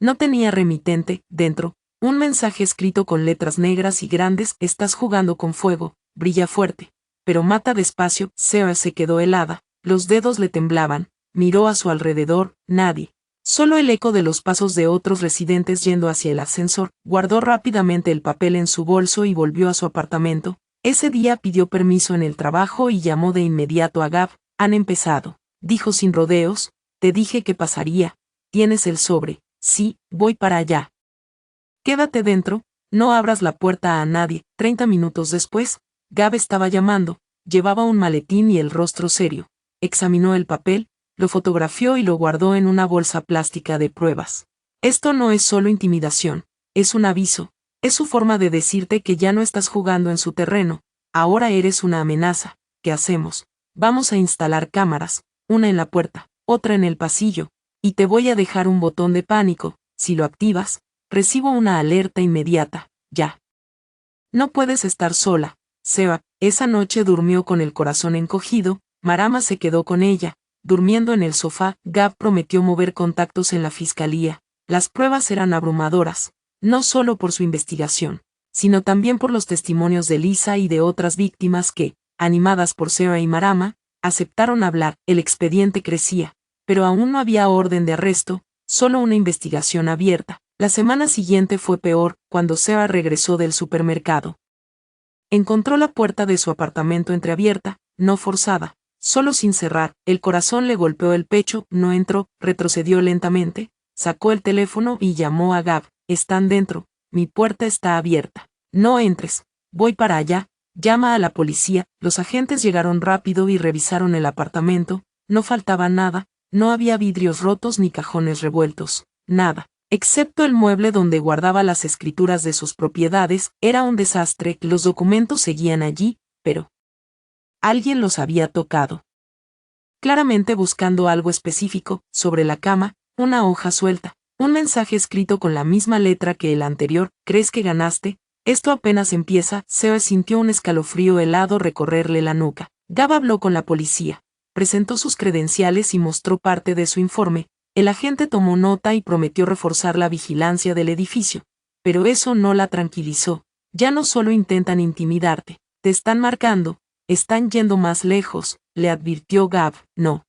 No tenía remitente. Dentro, un mensaje escrito con letras negras y grandes: estás jugando con fuego, brilla fuerte, pero mata despacio. Sarah se quedó helada, los dedos le temblaban, miró a su alrededor. Nadie, Solo el eco de los pasos de otros residentes yendo hacia el ascensor. Guardó rápidamente el papel en su bolso y volvió a su apartamento. Ese día pidió permiso en el trabajo y llamó de inmediato a Gav. Han empezado, dijo sin rodeos. Te dije que pasaría. ¿Tienes el sobre? Sí, voy para allá. Quédate dentro, no abras la puerta a nadie. 30 minutos después, Gav estaba llamando, llevaba un maletín y el rostro serio. Examinó el papel, lo fotografió y lo guardó en una bolsa plástica de pruebas. Esto no es solo intimidación, es un aviso, es su forma de decirte que ya no estás jugando en su terreno, ahora eres una amenaza. ¿Qué hacemos? Vamos a instalar cámaras, una en la puerta, otra en el pasillo, y te voy a dejar un botón de pánico. Si lo activas, recibo una alerta inmediata, ya. No puedes estar sola, Seba. Esa noche durmió con el corazón encogido. Marama se quedó con ella, durmiendo en el sofá. Gav prometió mover contactos en la fiscalía. Las pruebas eran abrumadoras, no solo por su investigación, sino también por los testimonios de Lisa y de otras víctimas que, animadas por Seba y Marama, aceptaron hablar. El expediente crecía, pero aún no había orden de arresto, solo una investigación abierta. La semana siguiente fue peor, cuando Seba regresó del supermercado. Encontró la puerta de su apartamento entreabierta, no forzada, solo sin cerrar. El corazón le golpeó el pecho. No entró, retrocedió lentamente, sacó el teléfono y llamó a Gav. Están dentro, mi puerta está abierta. No entres, voy para allá, llama a la policía. Los agentes llegaron rápido y revisaron el apartamento. No faltaba nada, no había vidrios rotos ni cajones revueltos, nada. Excepto el mueble donde guardaba las escrituras de sus propiedades. Era un desastre. Los documentos seguían allí, pero alguien los había tocado. Claramente buscando algo específico. Sobre la cama, una hoja suelta, un mensaje escrito con la misma letra que el anterior. ¿Crees que ganaste? Esto apenas empieza. Seba sintió un escalofrío helado recorrerle la nuca. Gav habló con la policía, presentó sus credenciales y mostró parte de su informe. El agente tomó nota y prometió reforzar la vigilancia del edificio. Pero eso no la tranquilizó. Ya no solo intentan intimidarte, te están marcando, están yendo más lejos, le advirtió Gav. No.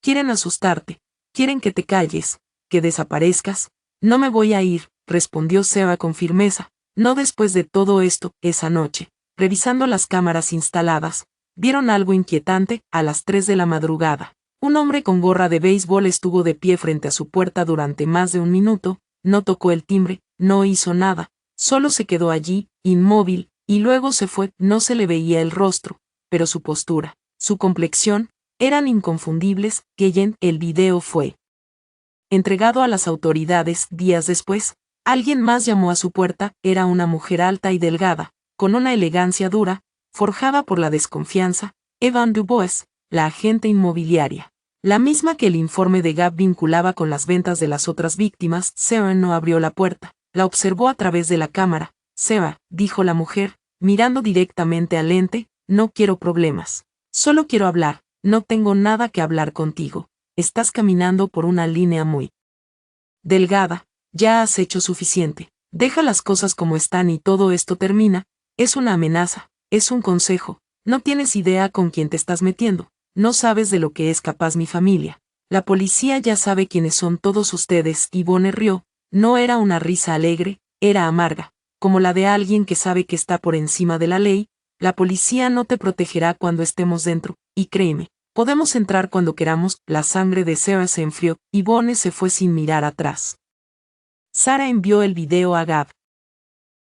Quieren asustarte, quieren que te calles, que desaparezcas. No me voy a ir, respondió Seba con firmeza. No después de todo esto. Esa noche, revisando las cámaras instaladas, vieron algo inquietante. A las 3 de la madrugada. Un hombre con gorra de béisbol estuvo de pie frente a su puerta durante más de un minuto. No tocó el timbre, no hizo nada, solo se quedó allí, inmóvil, y luego se fue. No se le veía el rostro, pero su postura, su complexión, eran inconfundibles. El video fue entregado a las autoridades. Días después, alguien más llamó a su puerta. Era una mujer alta y delgada, con una elegancia dura, forjada por la desconfianza. Evan Dubois, la agente inmobiliaria. La misma que el informe de Gav vinculaba con las ventas de las otras víctimas. Seba no abrió la puerta, la observó a través de la cámara. Seba, dijo la mujer, mirando directamente al lente, no quiero problemas. Solo quiero hablar. No tengo nada que hablar contigo. Estás caminando por una línea muy delgada. Ya has hecho suficiente. Deja las cosas como están y todo esto termina. Es una amenaza, es un consejo. No tienes idea con quién te estás metiendo. No sabes de lo que es capaz mi familia. La policía ya sabe quiénes son todos ustedes. Yvonne rió. No era una risa alegre, era amarga, como la de alguien que sabe que está por encima de la ley. La policía no te protegerá cuando estemos dentro, y créeme, podemos entrar cuando queramos. La sangre de Seba se enfrió. Yvonne se fue sin mirar atrás. Sara envió el video a Gav.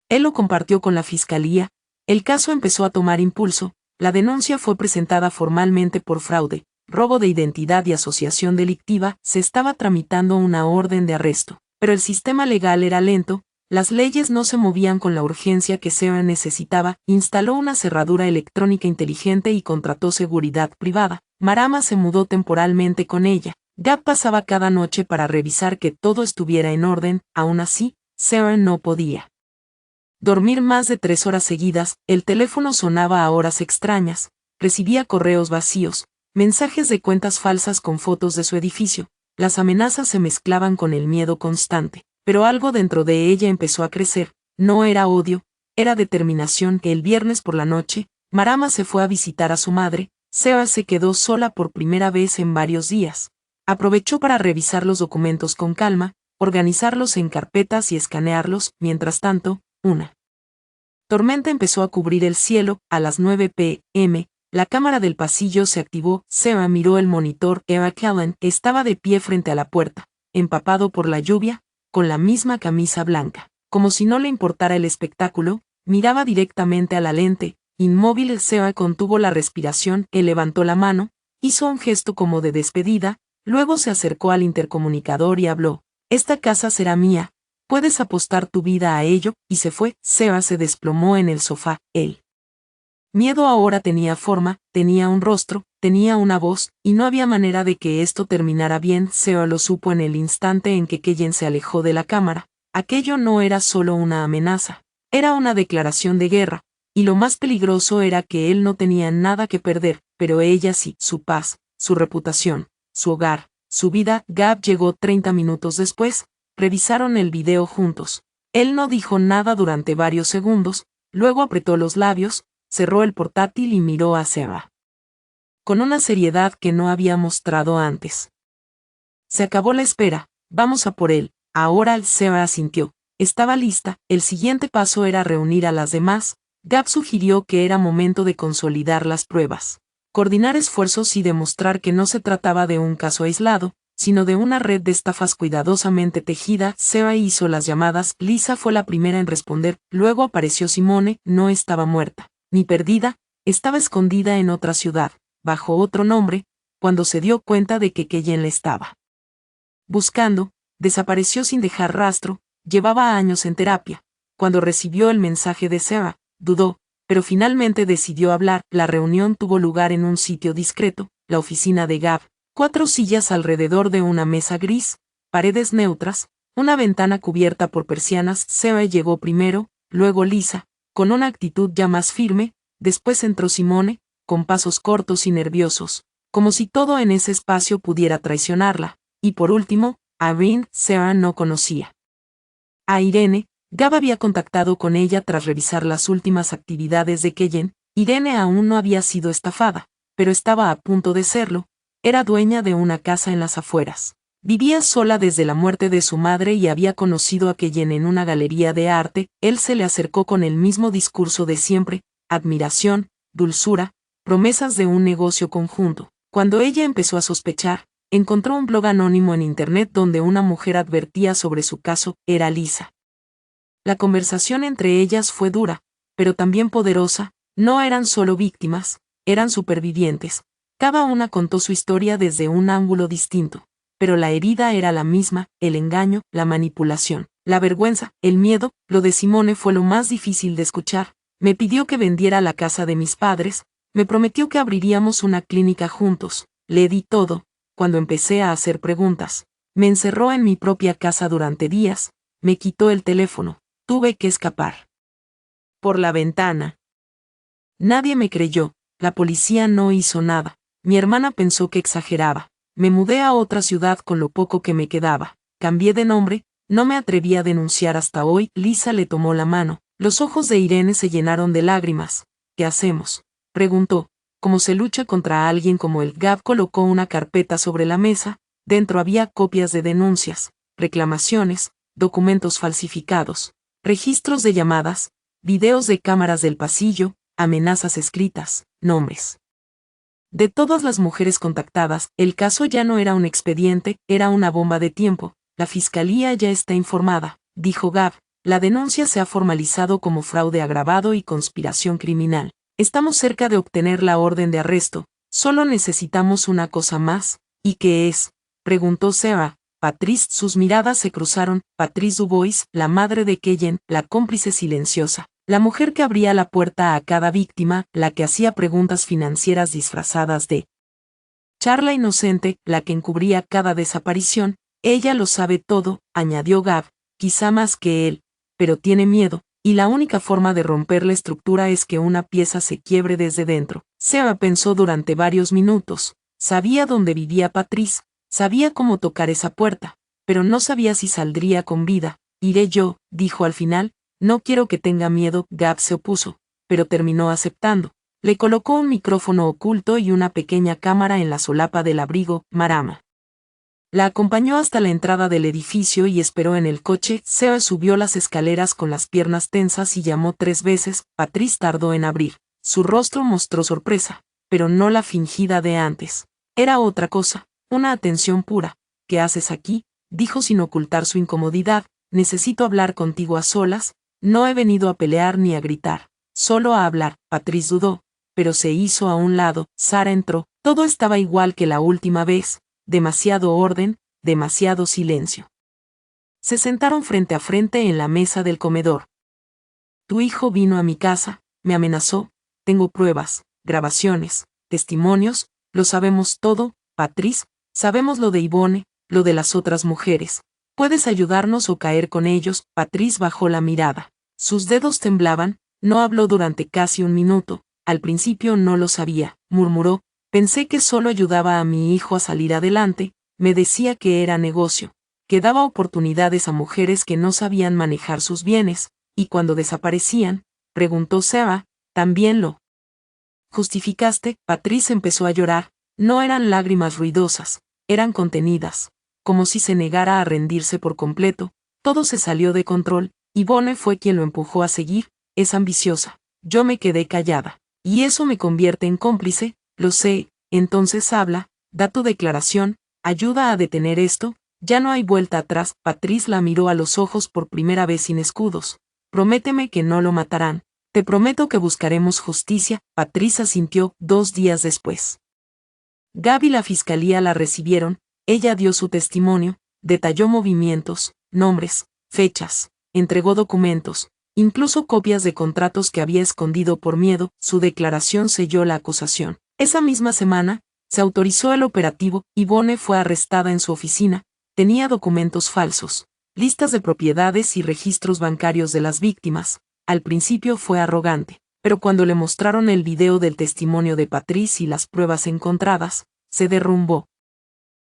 Él lo compartió con la fiscalía. El caso empezó a tomar impulso. La denuncia fue presentada formalmente por fraude, robo de identidad y asociación delictiva. Se estaba tramitando una orden de arresto, pero el sistema legal era lento. Las leyes no se movían con la urgencia que Seba necesitaba. Instaló una cerradura electrónica inteligente y contrató seguridad privada. Marama se mudó temporalmente con ella. Gav pasaba cada noche para revisar que todo estuviera en orden. Aún así, Seba no podía dormir más de 3 horas seguidas. El teléfono sonaba a horas extrañas, recibía correos vacíos, mensajes de cuentas falsas con fotos de su edificio. Las amenazas se mezclaban con el miedo constante, pero algo dentro de ella empezó a crecer. No era odio, era determinación. El viernes por la noche, Marama se fue a visitar a su madre. Seba se quedó sola por primera vez en varios días. Aprovechó para revisar los documentos con calma, organizarlos en carpetas y escanearlos. Mientras tanto, una tormenta empezó a cubrir el cielo. A las 9 p.m., la cámara del pasillo se activó. Sarah miró el monitor. Eva Callan estaba de pie frente a la puerta, empapado por la lluvia, con la misma camisa blanca. Como si no le importara el espectáculo, miraba directamente a la lente. Inmóvil, Sarah contuvo la respiración. Él levantó la mano, hizo un gesto como de despedida, luego se acercó al intercomunicador y habló. Esta casa será mía. Puedes apostar tu vida a ello, y se fue. Sarah se desplomó en el sofá. El miedo ahora tenía forma, tenía un rostro, tenía una voz, y no había manera de que esto terminara bien. Sarah lo supo en el instante en que Kellen se alejó de la cámara. Aquello no era solo una amenaza, era una declaración de guerra, y lo más peligroso era que él no tenía nada que perder, pero ella sí, su paz, su reputación, su hogar, su vida. Gav llegó 30 minutos después. Revisaron el video juntos. Él no dijo nada durante varios segundos, luego apretó los labios, cerró el portátil y miró a Sarah con una seriedad que no había mostrado antes. Se acabó la espera, vamos a por él. Ahora. Sarah asintió. Estaba lista. El siguiente paso era reunir a las demás. Gav sugirió que era momento de consolidar las pruebas, coordinar esfuerzos y demostrar que no se trataba de un caso aislado, sino de una red de estafas cuidadosamente tejida. Sarah hizo las llamadas. Lisa fue la primera en responder. Luego apareció Simone. No estaba muerta, ni perdida, estaba escondida en otra ciudad, bajo otro nombre. Cuando se dio cuenta de que Kellen le estaba buscando, desapareció sin dejar rastro. Llevaba años en terapia. Cuando recibió el mensaje de Sarah, dudó, pero finalmente decidió hablar. La reunión tuvo lugar en un sitio discreto, la oficina de Gav. 4 sillas alrededor de una mesa gris, paredes neutras, una ventana cubierta por persianas. Sarah llegó primero, luego Lisa, con una actitud ya más firme, después entró Simone, con pasos cortos y nerviosos, como si todo en ese espacio pudiera traicionarla, y por último, Irene. Sarah no conocía a Irene. Gav había contactado con ella tras revisar las últimas actividades de Kellen. Irene aún no había sido estafada, pero estaba a punto de serlo. Era dueña de una casa en las afueras. Vivía sola desde la muerte de su madre y había conocido a Kellen en una galería de arte. Él se le acercó con el mismo discurso de siempre, admiración, dulzura, promesas de un negocio conjunto. Cuando ella empezó a sospechar, encontró un blog anónimo en internet donde una mujer advertía sobre su caso. Era Lisa. La conversación entre ellas fue dura, pero también poderosa. No eran solo víctimas, eran supervivientes. Cada una contó su historia desde un ángulo distinto, pero la herida era la misma: el engaño, la manipulación, la vergüenza, el miedo. Lo de Simone fue lo más difícil de escuchar. Me pidió que vendiera la casa de mis padres, me prometió que abriríamos una clínica juntos, le di todo. Cuando empecé a hacer preguntas, me encerró en mi propia casa durante días, me quitó el teléfono, tuve que escapar por la ventana. Nadie me creyó, la policía no hizo nada. Mi hermana pensó que exageraba. Me mudé a otra ciudad con lo poco que me quedaba. Cambié de nombre, no me atreví a denunciar hasta hoy. Lisa le tomó la mano. Los ojos de Irene se llenaron de lágrimas. ¿Qué hacemos?, preguntó. ¿Cómo se lucha contra alguien como él? Gav colocó una carpeta sobre la mesa. Dentro había copias de denuncias, reclamaciones, documentos falsificados, registros de llamadas, videos de cámaras del pasillo, amenazas escritas, nombres de todas las mujeres contactadas. El caso ya no era un expediente, era una bomba de tiempo. La fiscalía ya está informada, dijo Gav. La denuncia se ha formalizado como fraude agravado y conspiración criminal. Estamos cerca de obtener la orden de arresto. Solo necesitamos una cosa más. ¿Y qué es?, preguntó Sarah. Patrice. Sus miradas se cruzaron. Patrice Dubois, la madre de Kellen, la cómplice silenciosa. La mujer que abría la puerta a cada víctima, la que hacía preguntas financieras disfrazadas de charla inocente, la que encubría cada desaparición. Ella lo sabe todo, añadió Gav, quizá más que él, pero tiene miedo, y la única forma de romper la estructura es que una pieza se quiebre desde dentro. Sarah pensó durante varios minutos. Sabía dónde vivía Patrice, sabía cómo tocar esa puerta, pero no sabía si saldría con vida. Iré yo, dijo al final. No quiero que tenga miedo. Gav se opuso, pero terminó aceptando. Le colocó un micrófono oculto y una pequeña cámara en la solapa del abrigo. Marama La acompañó hasta la entrada del edificio y esperó en el coche. Seba subió las escaleras con las piernas tensas y llamó 3 veces. Patrice tardó en abrir. Su rostro mostró sorpresa, pero no la fingida de antes. Era otra cosa, una atención pura. ¿Qué haces aquí?, dijo sin ocultar su incomodidad. Necesito hablar contigo a solas. No he venido a pelear ni a gritar, solo a hablar. Patrice dudó, pero se hizo a un lado. Sara entró. Todo estaba igual que la última vez. Demasiado orden, demasiado silencio. Se sentaron frente a frente en la mesa del comedor. Tu hijo vino a mi casa, me amenazó. Tengo pruebas, grabaciones, testimonios, lo sabemos todo, Patrice. Sabemos lo de Yvonne, lo de las otras mujeres. ¿Puedes ayudarnos o caer con ellos? Patrice bajó la mirada. Sus dedos temblaban. No habló durante casi un minuto. Al principio no lo sabía, murmuró. Pensé que solo ayudaba a mi hijo a salir adelante. Me decía que era negocio, que daba oportunidades a mujeres que no sabían manejar sus bienes, y cuando desaparecían, preguntó Seba, ¿también lo justificaste? Patrice empezó a llorar. No eran lágrimas ruidosas, eran contenidas, como si se negara a rendirse por completo. Todo se salió de control. Yvonne fue quien lo empujó a seguir. Es ambiciosa. Yo me quedé callada. Y eso me convierte en cómplice. Lo sé. Entonces habla, da tu declaración, ayuda a detener esto. Ya no hay vuelta atrás. Patrice la miró a los ojos por primera vez sin escudos. Prométeme que no lo matarán. Te prometo que buscaremos justicia. Patrice asintió. 2 días después, Gab y la fiscalía la recibieron. Ella dio su testimonio, detalló movimientos, nombres, fechas, entregó documentos, incluso copias de contratos que había escondido por miedo. Su declaración selló la acusación. Esa misma semana, se autorizó el operativo. Yvonne fue arrestada en su oficina. Tenía documentos falsos, listas de propiedades y registros bancarios de las víctimas. Al principio fue arrogante, pero cuando le mostraron el video del testimonio de Patrice y las pruebas encontradas, se derrumbó.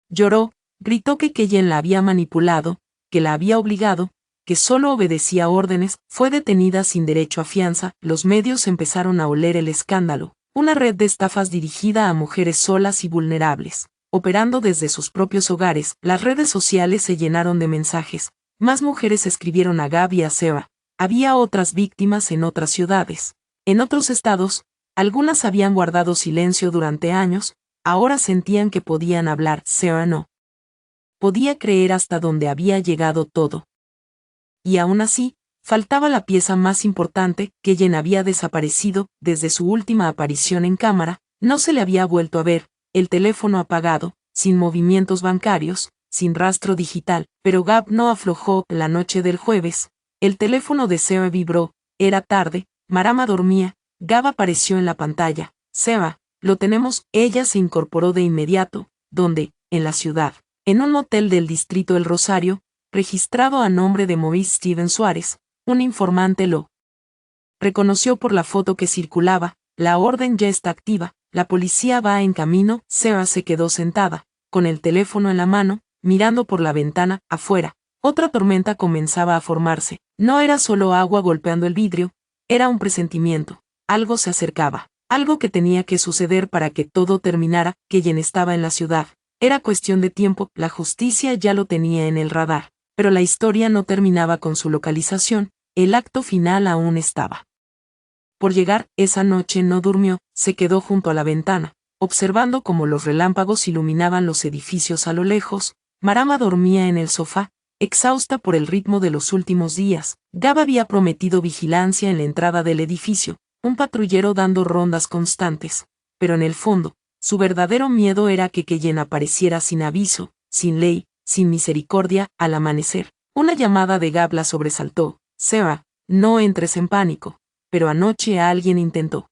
Lloró, gritó que Keyen la había manipulado, que la había obligado, que solo obedecía órdenes. Fue detenida sin derecho a fianza. Los medios empezaron a oler el escándalo. Una red de estafas dirigida a mujeres solas y vulnerables, operando desde sus propios hogares. Las redes sociales se llenaron de mensajes. Más mujeres escribieron a Gab y a Seba. Había otras víctimas en otras ciudades, en otros estados. Algunas habían guardado silencio durante años. Ahora sentían que podían hablar. Seba no podía creer hasta dónde había llegado todo. Y aún así, faltaba la pieza más importante. Keyen había desaparecido. Desde su última aparición en cámara, no se le había vuelto a ver. El teléfono apagado, sin movimientos bancarios, sin rastro digital. Pero Gab no aflojó. La noche del jueves, el teléfono de Seba vibró. Era tarde, Marama dormía. Gab apareció en la pantalla. Seba, lo tenemos. Ella se incorporó de inmediato. ¿Dónde? En la ciudad. En un hotel del distrito El Rosario, registrado a nombre de Maurice Steven Suárez. Un informante lo reconoció por la foto que circulaba. La orden ya está activa. La policía va en camino. Seba se quedó sentada, con el teléfono en la mano, mirando por la ventana. Afuera, otra tormenta comenzaba a formarse. No era solo agua golpeando el vidrio, era un presentimiento. Algo se acercaba, algo que tenía que suceder para que todo terminara. Keyen estaba en la ciudad. Era cuestión de tiempo. La justicia ya lo tenía en el radar. Pero la historia no terminaba con su localización. El acto final aún estaba por llegar. Esa noche no durmió. Se quedó junto a la ventana, observando cómo los relámpagos iluminaban los edificios a lo lejos. Marama dormía en el sofá, exhausta por el ritmo de los últimos días. Gab había prometido vigilancia en la entrada del edificio, un patrullero dando rondas constantes. Pero en el fondo, su verdadero miedo era que Keyen apareciera sin aviso, sin ley, sin misericordia. Al amanecer, una llamada de Gab la sobresaltó. Seba, no entres en pánico. Pero anoche alguien intentó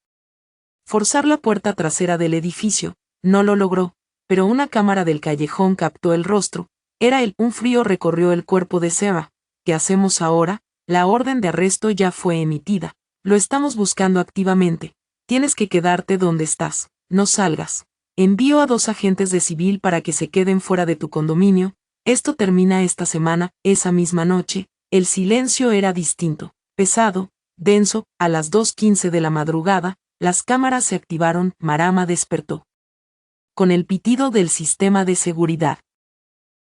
forzar la puerta trasera del edificio. No lo logró, pero una cámara del callejón captó el rostro. Era él. Un frío recorrió el cuerpo de Seba. ¿Qué hacemos ahora? La orden de arresto ya fue emitida. Lo estamos buscando activamente. Tienes que quedarte donde estás. No salgas. Envío a 2 agentes de civil para que se queden fuera de tu condominio. Esto termina esta semana. Esa misma noche, el silencio era distinto, pesado, denso. A las 2:15 de la madrugada, las cámaras se activaron. Marama despertó con el pitido del sistema de seguridad.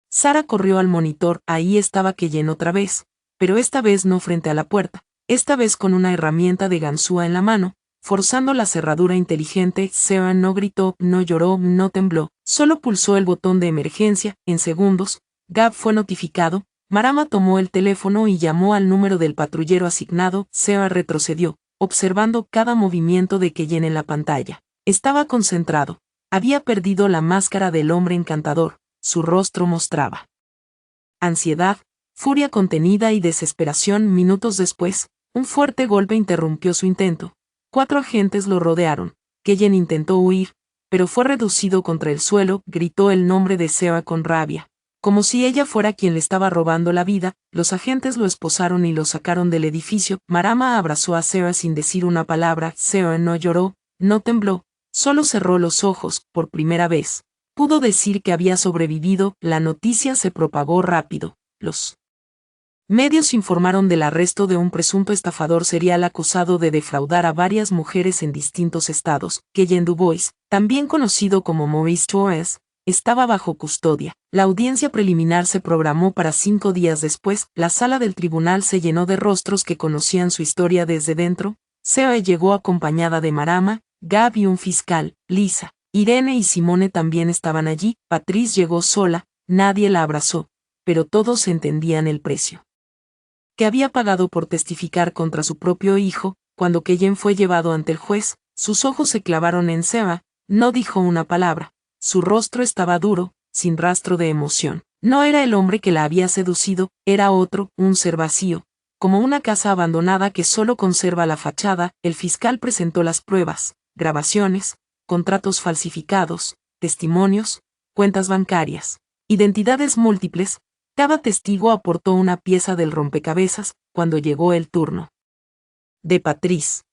Sara corrió al monitor, ahí estaba Kellen otra vez, pero esta vez no frente a la puerta, esta vez con una herramienta de ganzúa en la mano, forzando la cerradura inteligente. Sarah no gritó, no lloró, no tembló, solo pulsó el botón de emergencia. En segundos, Gab fue notificado. Marama tomó el teléfono y llamó al número del patrullero asignado. Sarah retrocedió, observando cada movimiento de Kellen en la pantalla. Estaba concentrado. Había perdido la máscara del hombre encantador, su rostro mostraba ansiedad, furia contenida y desesperación. Minutos después, un fuerte golpe interrumpió su intento. 4 agentes lo rodearon. Kellen intentó huir, pero fue reducido contra el suelo. Gritó el nombre de Sarah con rabia, como si ella fuera quien le estaba robando la vida. Los agentes lo esposaron y lo sacaron del edificio. Marama abrazó a Sarah sin decir una palabra. Sarah no lloró, no tembló, solo cerró los ojos. Por primera vez pudo decir que había sobrevivido. La noticia se propagó rápido. Los medios informaron del arresto de un presunto estafador serial acusado de defraudar a varias mujeres en distintos estados. Kellen Dubois, también conocido como Maurice Torres, estaba bajo custodia. La audiencia preliminar se programó para 5 días después. La sala del tribunal se llenó de rostros que conocían su historia desde dentro. Sarah llegó acompañada de Marama, Gab y un fiscal. Lisa, Irene y Simone también estaban allí. Patrice llegó sola, nadie la abrazó, pero todos entendían el precio que había pagado por testificar contra su propio hijo. Cuando Kellen fue llevado ante el juez, sus ojos se clavaron en Sarah. No dijo una palabra. Su rostro estaba duro, sin rastro de emoción. No era el hombre que la había seducido, era otro, un ser vacío, como una casa abandonada que solo conserva la fachada. El fiscal presentó las pruebas, grabaciones, contratos falsificados, testimonios, cuentas bancarias, identidades múltiples. Cada testigo aportó una pieza del rompecabezas. Cuando llegó el turno de Patrice,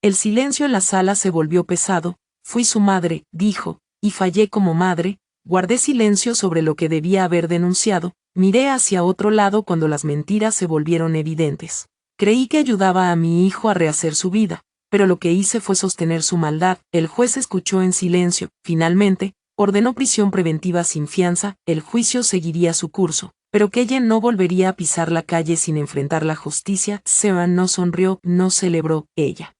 el silencio en la sala se volvió pesado. Fui su madre, dijo, y fallé como madre. Guardé silencio sobre lo que debía haber denunciado. Miré hacia otro lado cuando las mentiras se volvieron evidentes. Creí que ayudaba a mi hijo a rehacer su vida, pero lo que hice fue sostener su maldad. El juez escuchó en silencio. Finalmente, ordenó prisión preventiva sin fianza. El juicio seguiría su curso, pero Kellen no volvería a pisar la calle sin enfrentar la justicia. Sarah no sonrió, no celebró. Ella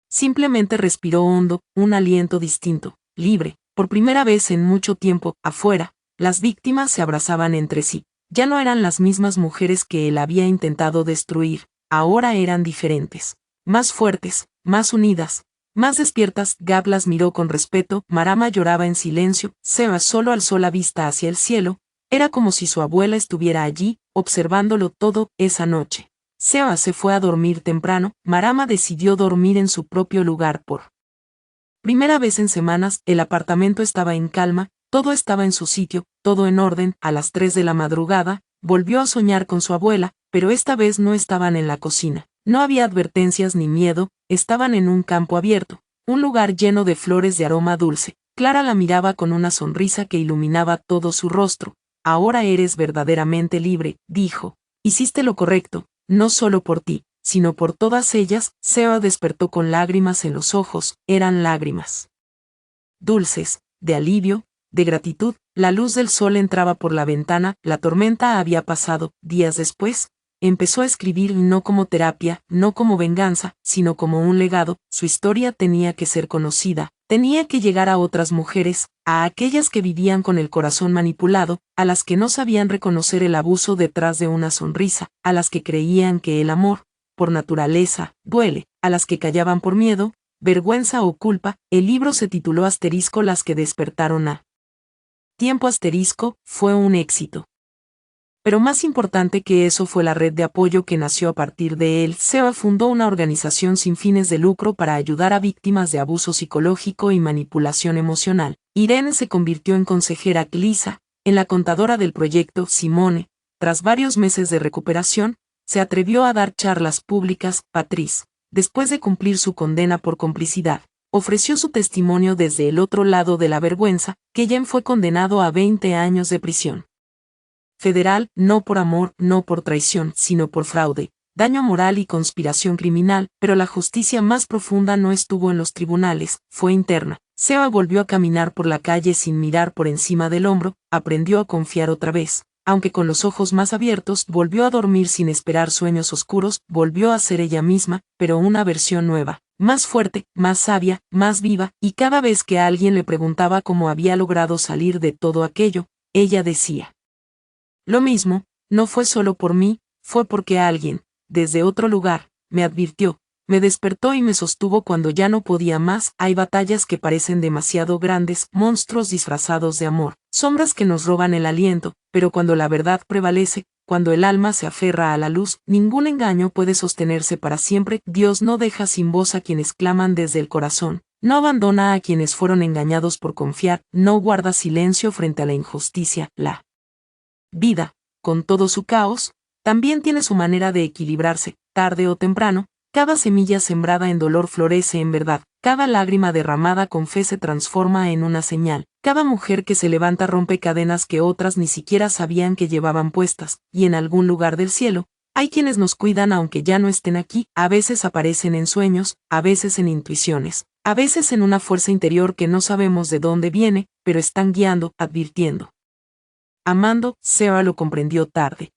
simplemente respiró hondo, un aliento distinto, libre. Por primera vez en mucho tiempo. Afuera, las víctimas se abrazaban entre sí. Ya no eran las mismas mujeres que él había intentado destruir, ahora eran diferentes, más fuertes, más unidas, más despiertas. Gab las miró con respeto. Marama lloraba en silencio. Sarah solo alzó la vista hacia el cielo. Era como si su abuela estuviera allí, observándolo todo. Esa noche, Sarah se fue a dormir temprano. Marama decidió dormir en su propio lugar por primera vez en semanas. El apartamento estaba en calma, todo estaba en su sitio, todo en orden. A las 3 de la madrugada, volvió a soñar con su abuela, pero esta vez no estaban en la cocina. No había advertencias ni miedo, estaban en un campo abierto, un lugar lleno de flores de aroma dulce. Clara la miraba con una sonrisa que iluminaba todo su rostro. Ahora eres verdaderamente libre, dijo. Hiciste lo correcto, no solo por ti, sino por todas ellas. Sarah despertó con lágrimas en los ojos. Eran lágrimas dulces, de alivio, de gratitud. La luz del sol entraba por la ventana. La tormenta había pasado. Días después, empezó a escribir, no como terapia, no como venganza, sino como un legado. Su historia tenía que ser conocida, tenía que llegar a otras mujeres, a aquellas que vivían con el corazón manipulado, a las que no sabían reconocer el abuso detrás de una sonrisa, a las que creían que el amor, por naturaleza, duele, a las que callaban por miedo, vergüenza o culpa. El libro se tituló Asterisco, las que despertaron a tiempo. Asterisco fue un éxito. Pero más importante que eso fue la red de apoyo que nació a partir de él. Sarah fundó una organización sin fines de lucro para ayudar a víctimas de abuso psicológico y manipulación emocional. Irene se convirtió en consejera. Lisa, en la contadora del proyecto. Simone, tras varios meses de recuperación, se atrevió a dar charlas públicas. Patrice, después de cumplir su condena por complicidad, ofreció su testimonio desde el otro lado de la vergüenza. Kellen fue condenado a 20 años de prisión federal, no por amor, no por traición, sino por fraude, daño moral y conspiración criminal. Pero la justicia más profunda no estuvo en los tribunales, fue interna. Seba volvió a caminar por la calle sin mirar por encima del hombro, aprendió a confiar otra vez. Aunque con los ojos más abiertos, volvió a dormir sin esperar sueños oscuros, volvió a ser ella misma, pero una versión nueva, más fuerte, más sabia, más viva, y cada vez que alguien le preguntaba cómo había logrado salir de todo aquello, ella decía: lo mismo, no fue solo por mí, fue porque alguien, desde otro lugar, me advirtió, me despertó y me sostuvo cuando ya no podía más. Hay batallas que parecen demasiado grandes, monstruos disfrazados de amor, sombras que nos roban el aliento, pero cuando la verdad prevalece, cuando el alma se aferra a la luz, ningún engaño puede sostenerse para siempre. Dios no deja sin voz a quienes claman desde el corazón, no abandona a quienes fueron engañados por confiar, no guarda silencio frente a la injusticia. La vida, con todo su caos, también tiene su manera de equilibrarse. Tarde o temprano, cada semilla sembrada en dolor florece en verdad, cada lágrima derramada con fe se transforma en una señal, cada mujer que se levanta rompe cadenas que otras ni siquiera sabían que llevaban puestas, y en algún lugar del cielo, hay quienes nos cuidan aunque ya no estén aquí. A veces aparecen en sueños, a veces en intuiciones, a veces en una fuerza interior que no sabemos de dónde viene, pero están guiando, advirtiendo, amando. Seba lo comprendió tarde,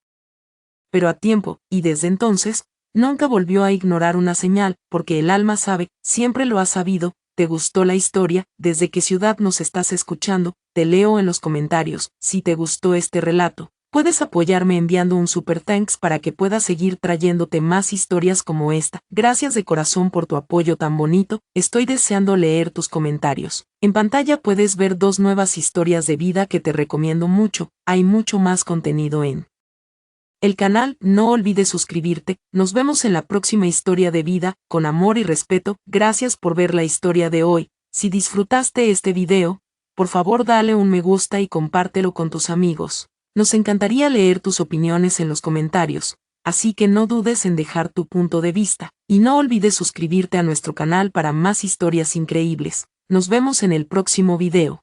pero a tiempo, y desde entonces, nunca volvió a ignorar una señal, porque el alma sabe, siempre lo ha sabido. ¿Te gustó la historia? ¿Desde qué ciudad nos estás escuchando? Te leo en los comentarios. Si te gustó este relato, puedes apoyarme enviando un super thanks para que pueda seguir trayéndote más historias como esta. Gracias de corazón por tu apoyo tan bonito, estoy deseando leer tus comentarios. En pantalla puedes ver 2 nuevas historias de vida que te recomiendo mucho, hay mucho más contenido en el canal. No olvides suscribirte. Nos vemos en la próxima historia de vida, con amor y respeto. Gracias por ver la historia de hoy. Si disfrutaste este video, por favor dale un me gusta y compártelo con tus amigos. Nos encantaría leer tus opiniones en los comentarios, así que no dudes en dejar tu punto de vista, y no olvides suscribirte a nuestro canal para más historias increíbles. Nos vemos en el próximo video.